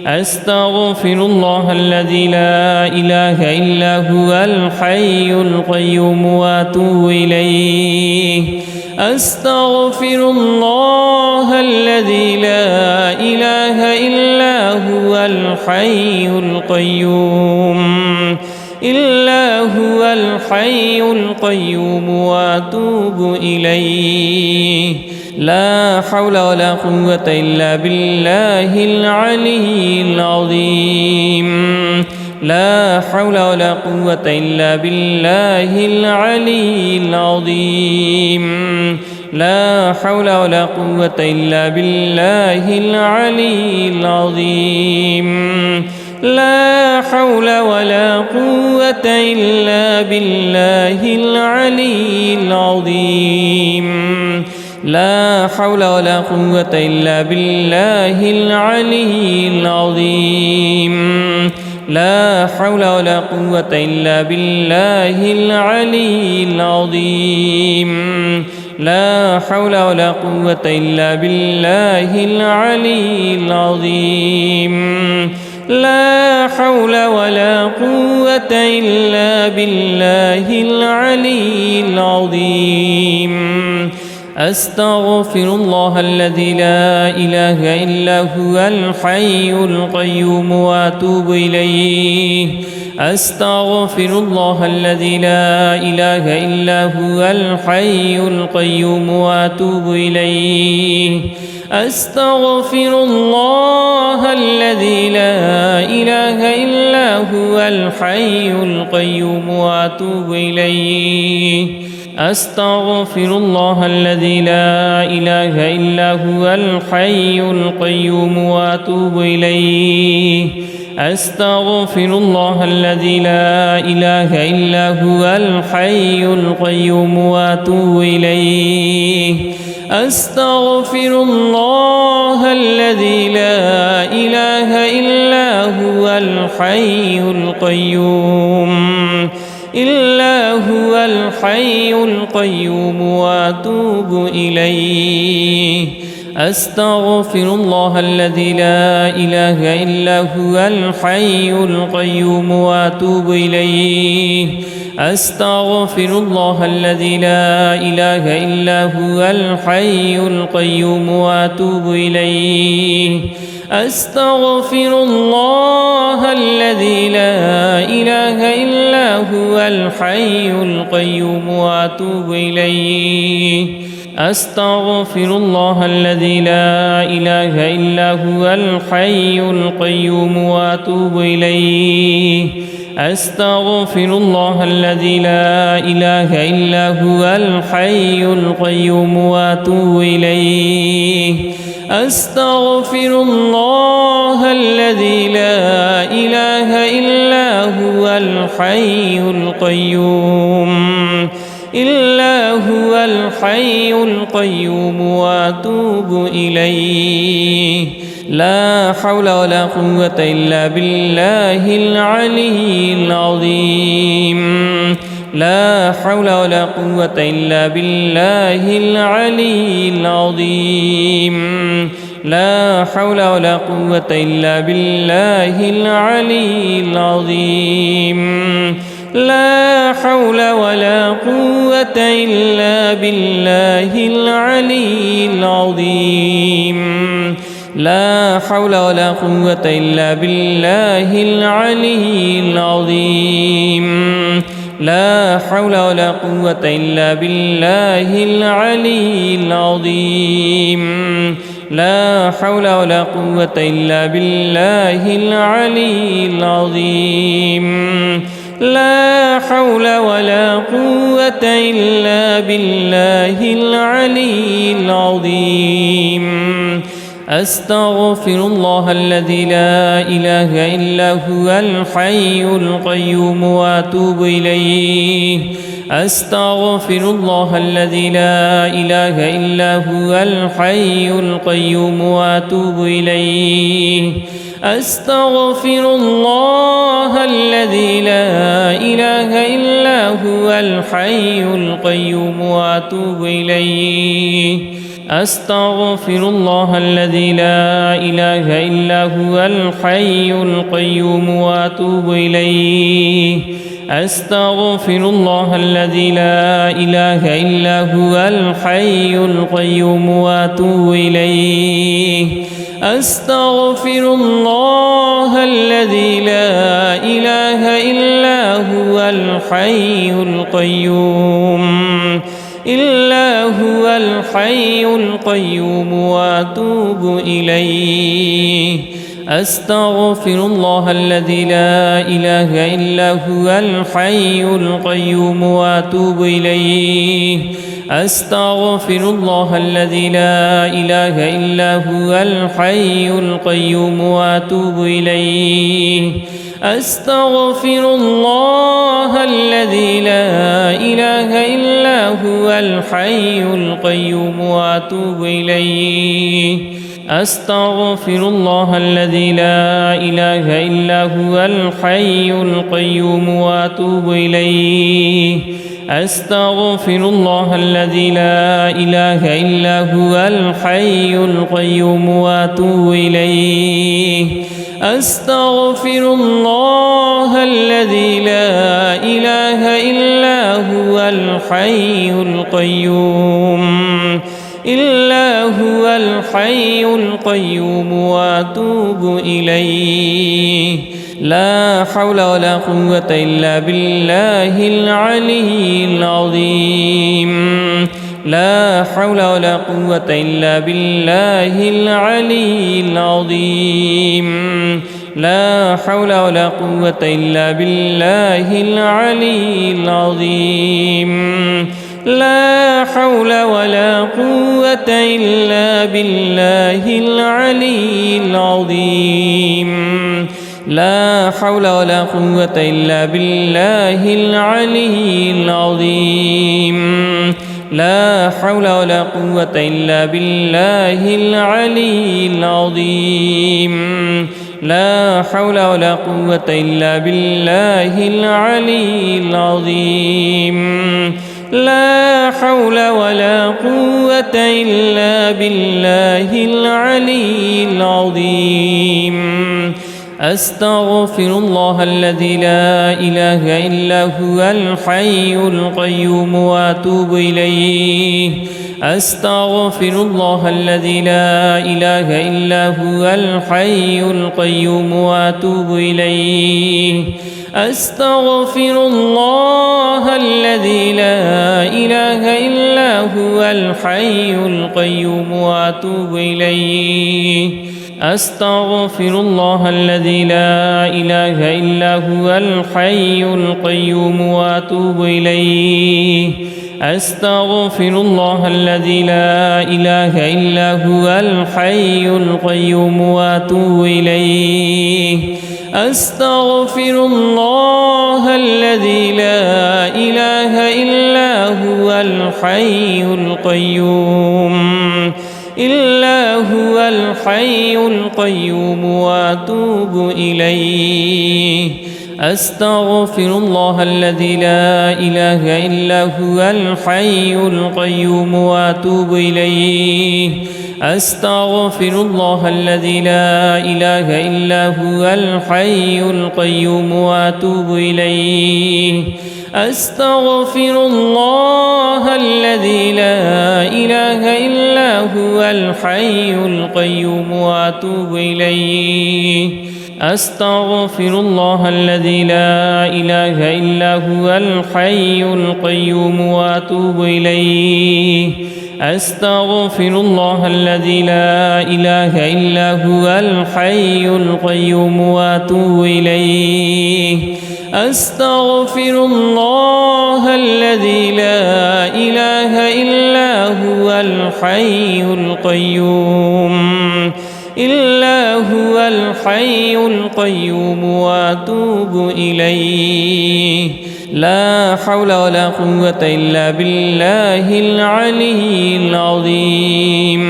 أستغفر الله الذي لا إله إلا هو الحي القيوم وأتوب إليه أستغفر الله الذي لا إله إلا هو الحي القيوم وأتوب إليه لا حول ولا قوة إلا بالله العلي العظيم لا حول ولا قوة إلا بالله العلي العظيم لا حول ولا قوة إلا بالله العلي العظيم لا حول ولا قوة إلا بالله العلي العظيم لا حول ولا قوة إلا بالله العلي العظيم لا حول ولا قوة إلا بالله العلي العظيم لا حول ولا قوة إلا بالله العلي العظيم لا حول ولا قوة إلا بالله العلي العظيم أستغفر الله الذي لا إله إلا هو الحي القيوم وأتوب إليه أستغفر الله الذي لا إله إلا هو الحي القيوم وأتوب إليه أستغفر الله الذي لا إله إلا هو الحي القيوم وأتوب إليه أستغفر الله الذي لا إله إلا هو الحي القيوم وأتوب إليه أستغفر الله الذي لا إله إلا هو الحي القيوم وأتوب إليه أستغفر الله الذي لا إله إلا هو الحي القيوم وأتوب إليه أستغفر الله الذي لا إله إلا هو الحي القيوم وأتوب إليه أستغفر الله الذي لا إله إلا هو الحي القيوم وأتوب إليه أستغفر الله الذي لا إله إلا هو الحي القيوم وأتوب إليه أستغفر الله الذي لا إله إلا هو الحي القيوم وأتوب إليه أستغفر الله الذي لا إله إلا هو الحي القيوم وأتوب إليه أستغفر الله الذي لا إله إلا هو الحي القيوم وأتوب إليه لا حول ولا قوة إلا بالله العلي العظيم لا حول ولا قوة إلا بالله العلي العظيم لا حول ولا قوة إلا بالله العلي العظيم لا حول ولا قوة إلا بالله العلي العظيم لا حول ولا قوة إلا بالله العلي العظيم لا حول ولا قوة إلا بالله العلي العظيم لا حول ولا قوة إلا بالله العلي العظيم لا حول ولا قوة إلا بالله العلي العظيم أستغفر الله الذي لا إله إلا هو الحي القيوم وأتوب إليه أستغفر الله الذي لا إله إلا هو الحي القيوم وأتوب إليه أستغفر الله الذي لا إله إلا هو الحي القيوم وأتوب إليه أستغفر الله الذي لا إله إلا هو الحي القيوم وأتوب إليه أستغفر الله الذي لا إله إلا هو الحي القيوم وأتوب إليه أستغفر الله الذي لا إله إلا هو الحي القيوم وأتوب إليه أستغفر الله الذي لا إله إلا هو الحي القيوم وأتوب إليه أستغفر الله الذي لا إله إلا هو الحي القيوم وأتوب إليه أستغفر الله الذي لا إله إلا هو الحي القيوم وأتوب إليه أستغفر الله الذي لا إله إلا هو الحي القيوم وأتوب إليه أستغفر الله الذي لا إله إلا هو الحي القيوم وأتوب إليه أستغفر الله الذي لا إله إلا هو الحي القيوم الحي القيوم وأتوب إليه لا حول ولا قوة إلا بالله العلي العظيم لا حول ولا قوة إلا بالله العلي العظيم لا حول ولا قوة إلا بالله العلي العظيم لا حول ولا قوة إلا بالله العلي العظيم لا حول ولا قوة إلا بالله العلي العظيم لا حول ولا قوة إلا بالله العلي العظيم لا حول ولا قوة إلا بالله العلي العظيم لا حول ولا قوة إلا بالله العلي العظيم أستغفر الله الذي لا إله إلا هو الحي القيوم وأتوب إليه أستغفر الله الذي لا إله إلا هو الحي القيوم وأتوب إليه أستغفر الله الذي لا إله إلا هو الحي القيوم وأتوب إليه أستغفر الله الذي لا إله إلا هو الحي القيوم وأتوب إليه أستغفر الله الذي لا إله إلا هو الحي القيوم وأتوب إليه أستغفر الله الذي لا إله إلا هو الحي القيوم وأتوب إليه أستغفر الله الذي لا إله إلا هو الحي القيوم وأتوب إليه أستغفر الله الذي لا إله إلا هو الحي القيوم وأتوب إليه أستغفر الله الذي لا إله إلا هو الحي القيوم وأتوب إليه أستغفر الله الذي لا إله إلا هو الحي القيوم وأتوب إليه أستغفر الله الذي لا إله إلا هو الحي القيوم وأتوب إليه أستغفر الله الذي لا إله إلا هو الحي القيوم وأتوب إليه لا حول ولا قوة إلا بالله العلي العظيم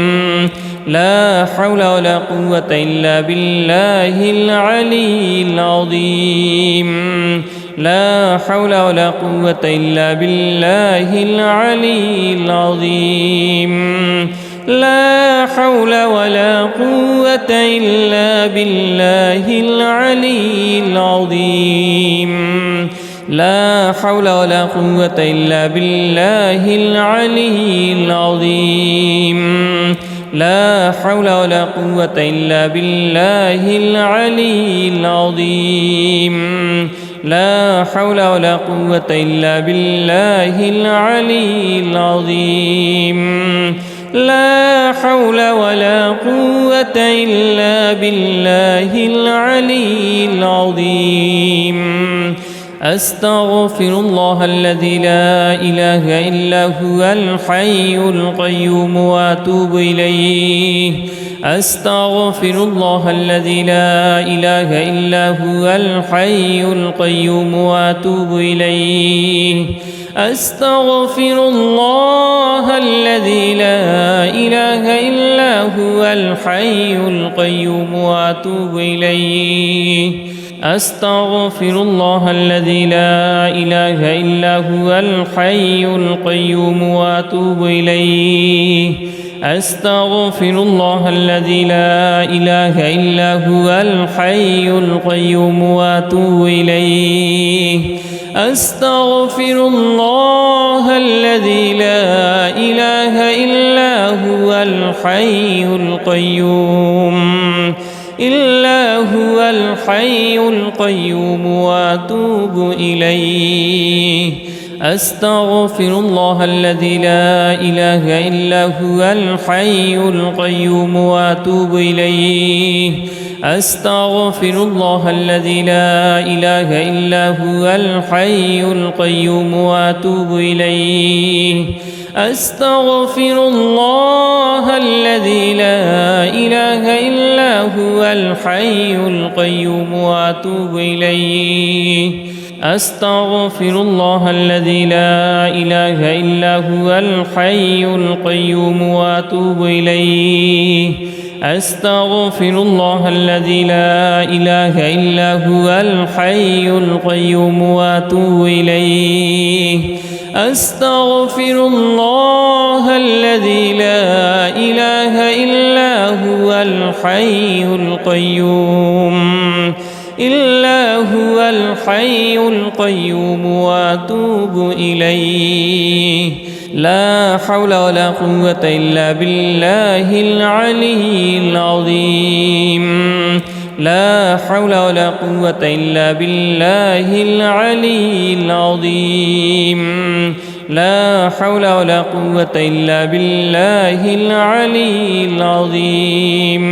لا حول ولا قوة إلا بالله العلي العظيم لا حول ولا قوة إلا بالله العلي العظيم لا حول ولا قوة إلا بالله العلي العظيم لا حول ولا قوة إلا بالله العلي العظيم لا حول ولا قوة إلا بالله العلي العظيم لا حول ولا قوة إلا بالله العلي العظيم لا حول ولا قوة إلا بالله العلي العظيم أستغفر الله الذي لا إله إلا هو الحي القيوم وأتوب إليه أستغفر الله الذي لا إله إلا هو الحي القيوم وأتوب إليه أستغفر الله الذي لا إله إلا هو الحي القيوم وأتوب إليه أستغفر الله الذي لا إله إلا هو الحي القيوم وأتوب إليه أستغفر الله الذي لا إله إلا هو الحي القيوم وأتوب إليه أستغفر الله الذي لا إله إلا هو الحي القيوم إلا هو الحي القيوم وأتوب إليه أستغفر الله الذي لا إله إلا هو الحي القيوم وأتوب إليه أستغفر الله الذي لا إله إلا هو الحي القيوم وأتوب إليه أستغفر الله الذي لا إله إلا هو الحي القيوم وأتوب إليه أستغفر الله الذي لا إله إلا هو الحي القيوم وأتوب إليه أستغفر الله الذي لا إله إلا هو الحي القيوم وأتوب إليه أستغفر الله الذي لا إله إلا هو الحي القيوم إلا هو الحي القيوم وأتوب إليه لا حول ولا قوة إلا بالله العلي العظيم لا حول ولا قوة إلا بالله العلي العظيم لا حول ولا قوة إلا بالله العلي العظيم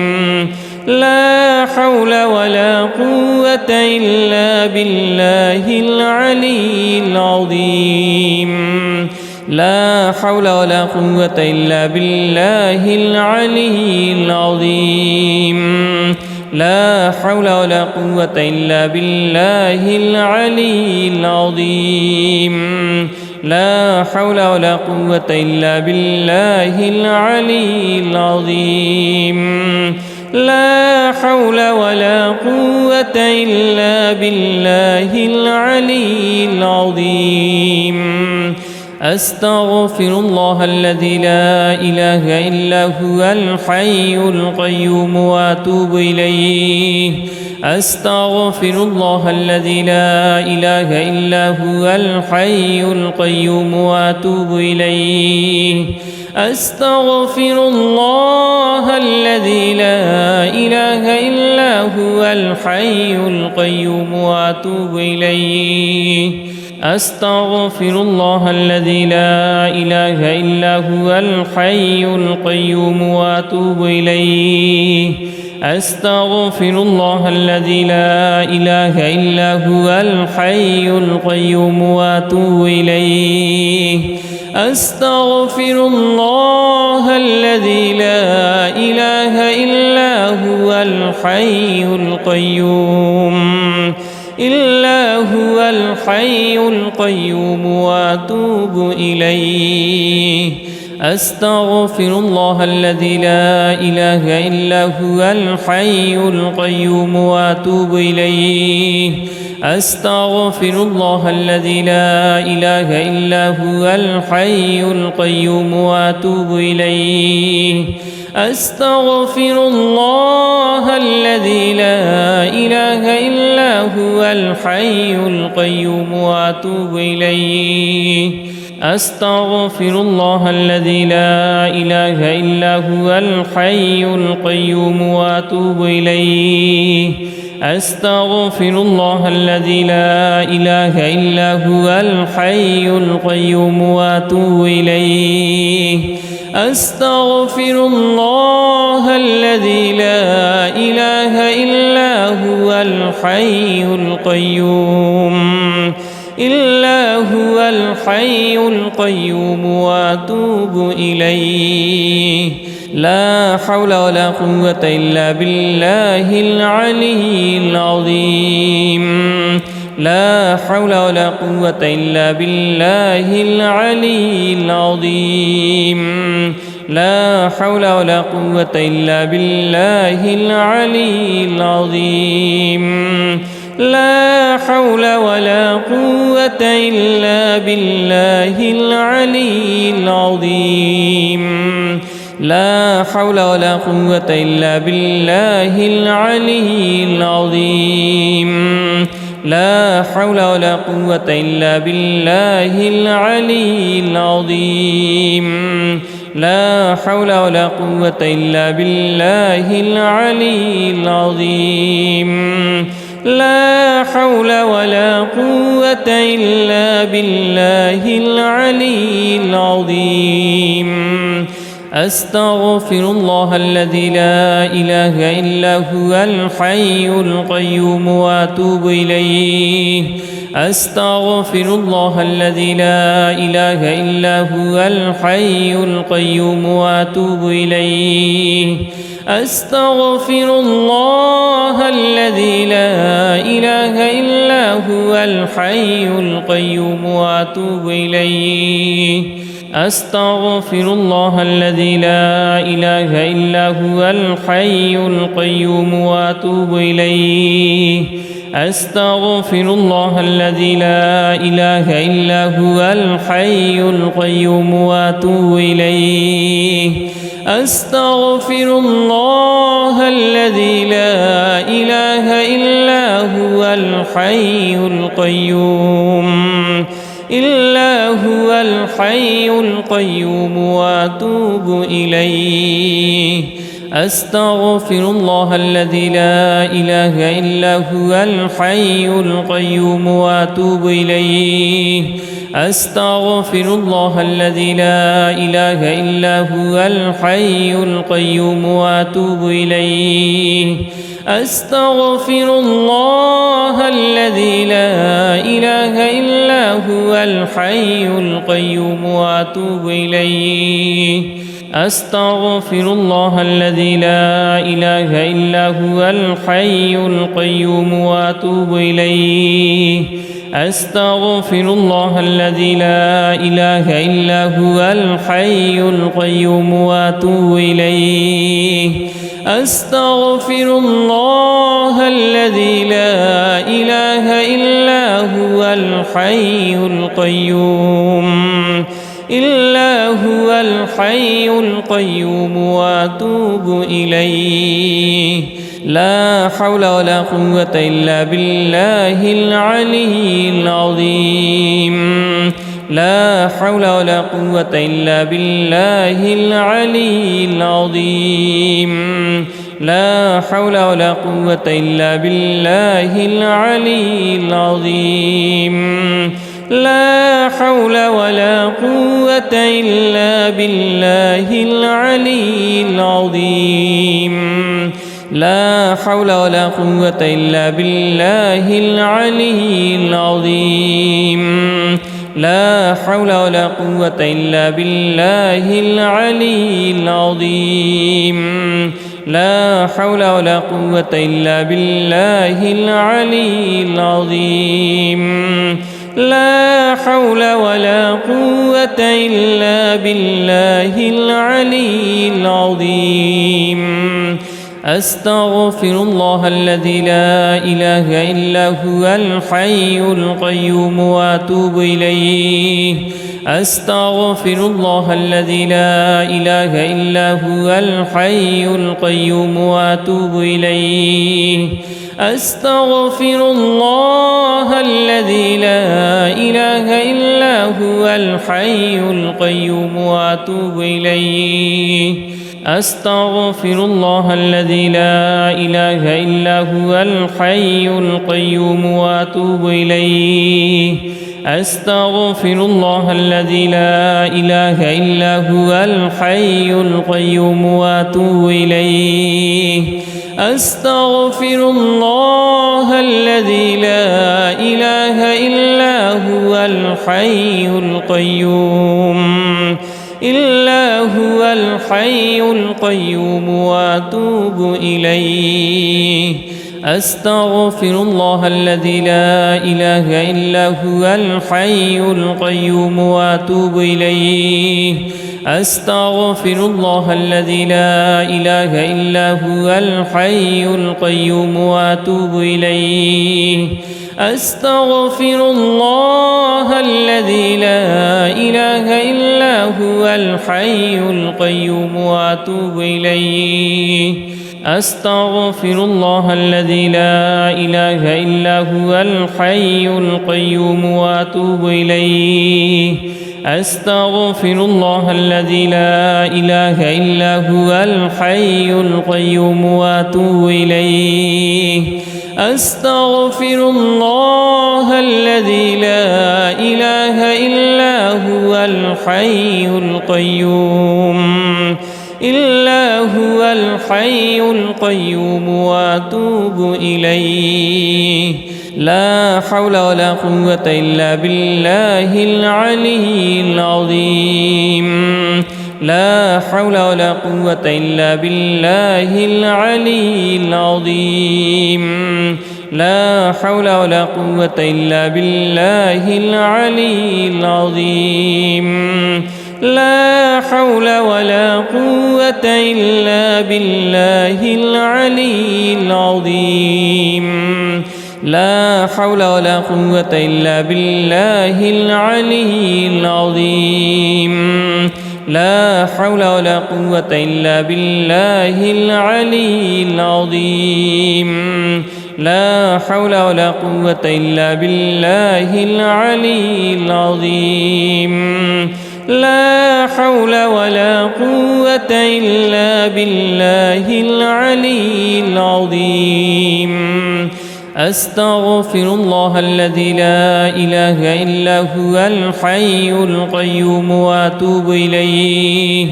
لا حول ولا قوة إلا بالله العلي العظيم لا حول ولا قوة إلا بالله العلي العظيم لا حول ولا قوة إلا بالله العلي العظيم لا حول ولا قوة إلا بالله العلي العظيم لا حول ولا قوة إلا بالله العلي العظيم أستغفر الله الذي لا إله إلا هو الحي القيوم وأتوب إليه أستغفر الله الذي لا إله إلا هو الحي القيوم وأتوب إليه أستغفر الله الذي لا إله إلا هو الحي القيوم وأتوب إليه أستغفر الله الذي لا إله إلا هو الحي القيوم وأتوب إليه أستغفر الله الذي لا إله إلا هو الحي القيوم وأتوب إليه أستغفر الله الذي لا إله إلا هو الحي القيوم إلا هو الحي القيوم وأتوب إليه أستغفر الله الذي لا إله إلا هو الحي القيوم وأتوب إليه أستغفر الله الذي لا إله إلا هو الحي القيوم وأتوب إليه أستغفر الله الذي لا إله إلا هو الحي القيوم وأتوب إليه أستغفر الله الذي لا إله إلا هو الحي القيوم وأتوب إليه أستغفر الله الذي لا إله إلا هو الحي القيوم وأتوب إليه أستغفر الله الذي لا إله إلا هو الحي القيوم إلا هو الحي القيوم وأتوب إليه لا حول ولا قوة إلا بالله العلي العظيم لا حول ولا قوة إلا بالله العلي العظيم لا حول ولا قوة إلا بالله العلي العظيم لا حول ولا قوة إلا بالله العلي العظيم لا حول ولا قوة إلا بالله العلي العظيم لا حول ولا قوة إلا بالله العلي العظيم لا حول ولا قوة إلا بالله العلي العظيم لا حول ولا قوة إلا بالله العلي العظيم أستغفر الله الذي لا إله إلا هو الحي القيوم وأتوب إليه أستغفر الله الذي لا إله إلا هو الحي القيوم وأتوب إليه أستغفر الله الذي لا إله إلا هو الحي القيوم وأتوب إليه أستغفر الله الذي لا إله إلا هو الحي القيوم وأتوب إليه أستغفر الله الذي لا إله إلا هو الحي القيوم وأتوب إليه أستغفر الله الذي لا إله إلا هو الحي القيوم وأتوب إليه أستغفر الله الذي لا إله إلا هو الحي القيوم وأتوب إليه أستغفر الله الذي لا إله إلا هو الحي القيوم وأتوب إليه أستغفر الله الذي لا إله إلا هو الحي القيوم وأتوب إليه أستغفر الله الذي لا إله إلا هو الحي القيوم وأتوب إليه أستغفر الله الذي لا إله إلا هو الحي القيوم وأتوب إليه أستغفر الله الذي لا إله إلا هو الحي القيوم وأتوب إليه لا حول ولا قوة إلا بالله العلي العظيم لا حول ولا قوة إلا بالله العلي العظيم لا حول ولا قوة إلا بالله العلي العظيم لا حول ولا قوة إلا بالله العلي العظيم لا حول ولا قوة إلا بالله العلي العظيم لا حول ولا قوة إلا بالله العلي العظيم لا حول ولا قوة إلا بالله العلي العظيم لا حول ولا قوة إلا بالله العلي العظيم أستغفر الله الذي لا إله إلا هو الحي القيوم وأتوب إليه أستغفر الله الذي لا إله إلا هو الحي القيوم وأتوب إليه أستغفر الله الذي لا إله إلا هو الحي القيوم وأتوب إليه أستغفر الله الذي لا إله إلا هو الحي القيوم وأتوب إليه أستغفر الله الذي لا إله إلا هو الحي القيوم وأتوب إليه أستغفر الله الذي لا إله إلا هو الحي القيوم وأتوب إليه أستغفر الله الذي لا إله إلا هو الحي القيوم وأتوب إليه أستغفر الله الذي لا إله إلا هو الحي القيوم وأتوب إليه أستغفر الله الذي لا إله إلا هو الحي القيوم وأتوب إليه أستغفر الله الذي لا إله إلا هو الحي القيوم وأتوب إليه أستغفر الله الذي لا إله إلا هو الحي القيوم وأتوب إليه أستغفر الله الذي لا إله إلا هو الحي القيوم وأتوب إليه لا حول ولا قوة إلا بالله العلي العظيم لا حول ولا قوة إلا بالله العلي العظيم لا حول ولا قوة إلا بالله العلي العظيم لا حول ولا قوة إلا بالله العلي العظيم لا حول ولا قوة إلا بالله العلي العظيم لا حول ولا قوة إلا بالله العلي العظيم لا حول ولا قوة إلا بالله العلي العظيم لا حول ولا قوة إلا بالله العلي العظيم أستغفر الله الذي لا إله إلا هو الحي القيوم وأتوب إليه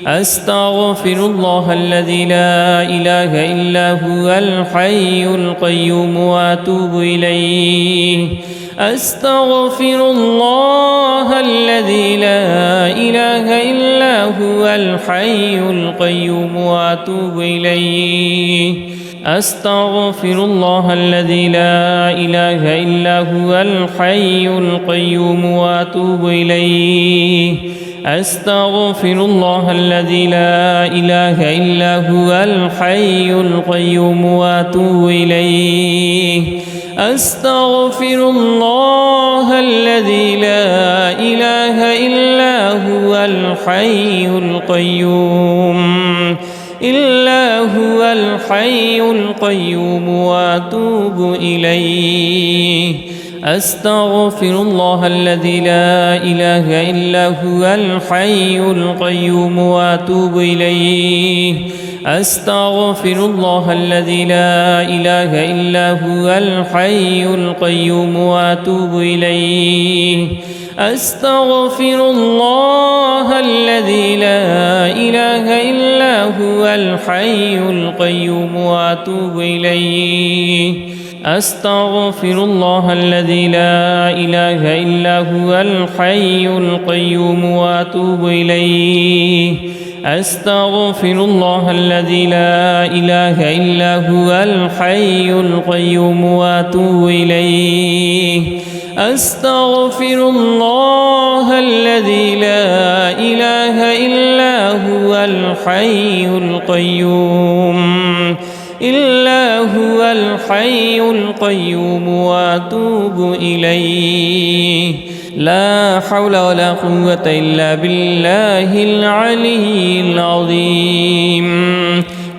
أستغفر الله الذي لا إله إلا هو الحي القيوم وأتوب إليه أستغفر الله الذي لا إله إلا هو الحي القيوم وأتوب إليه أستغفر الله الذي لا إله إلا هو الحي القيوم وأتوب إليه أستغفر الله الذي لا إله إلا هو الحي القيوم وأتوب إليه أستغفر الله الذي لا إله إلا هو الحي القيوم وأتوب إليه أستغفر الله الذي لا إله إلا هو الحي القيوم وأتوب إليه أستغفر الله الذي لا إله إلا هو الحي القيوم وأتوب إليه أستغفر الله الذي لا إله إلا هو الحي القيوم وأتوب إليه أستغفر الله الذي لا إله إلا هو الحي القيوم وأتوب إليه أستغفر الله الذي لا إله إلا هو الحي القيوم وأتوب إليه أستغفر الله الذي لا إله إلا هو الحي القيوم وأتوب إليه لا حول ولا قوة إلا بالله العلي العظيم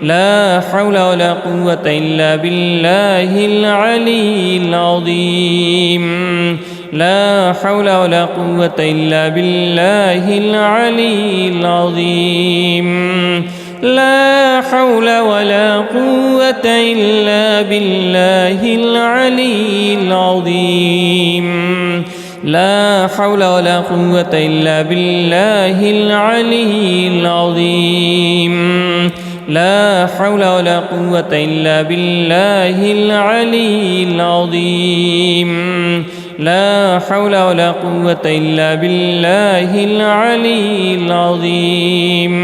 لا حول ولا قوة إلا بالله العلي العظيم لا حول ولا قوة إلا بالله العلي العظيم لا حول ولا قوة إلا بالله العلي العظيم لا حول ولا قوة إلا بالله العلي العظيم لا حول ولا قوة إلا بالله العلي العظيم لا حول ولا قوة إلا بالله العلي العظيم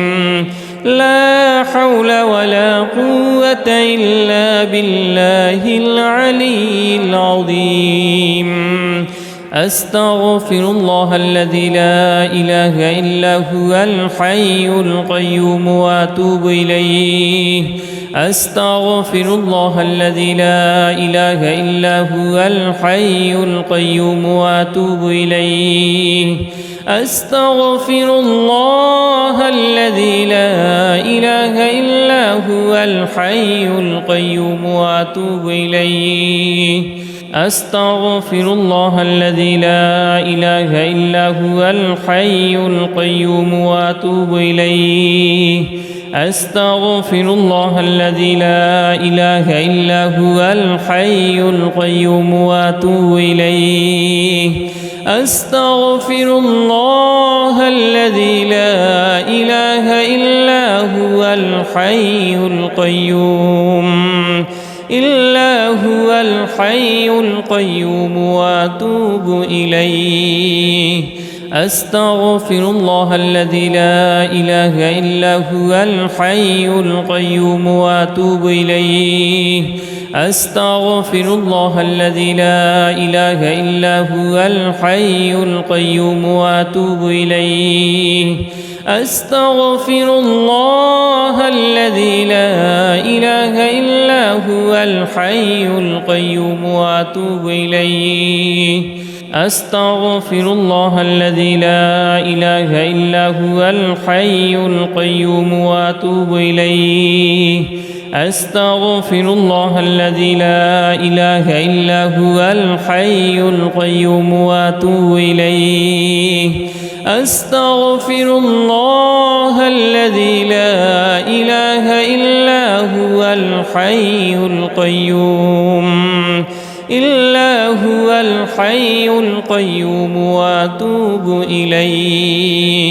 لا حول ولا قوة إلا بالله العلي العظيم أستغفر الله الذي لا إله إلا هو الحي القيوم وأتوب إليه أستغفر الله الذي لا إله إلا هو الحي القيوم وأتوب إليه أستغفر الله الذي لا إله إلا هو الحي القيوم وأتوب إليه أستغفر الله الذي لا إله إلا هو الحي القيوم وأتوب إليه أستغفر الله الذي لا إله إلا هو الحي القيوم وأتوب إليه أستغفر الله الذي لا إله إلا هو الحي القيوم وأتوب إليه أستغفر الله الذي لا إله إلا هو الحي القيوم وأتوب إليه أستغفر الله الذي لا إله إلا هو الحي القيوم وأتوب إليه أستغفر الله الذي لا إله إلا هو الحي القيوم وأتوب إليه أستغفر الله الذي لا إله إلا هو الحي القيوم وأتوب إليه أستغفر الله الذي لا إله إلا هو الحي القيوم وأتوب إليه أستغفر الله الذي لا إله إلا هو الحي القيوم وأتوب إليه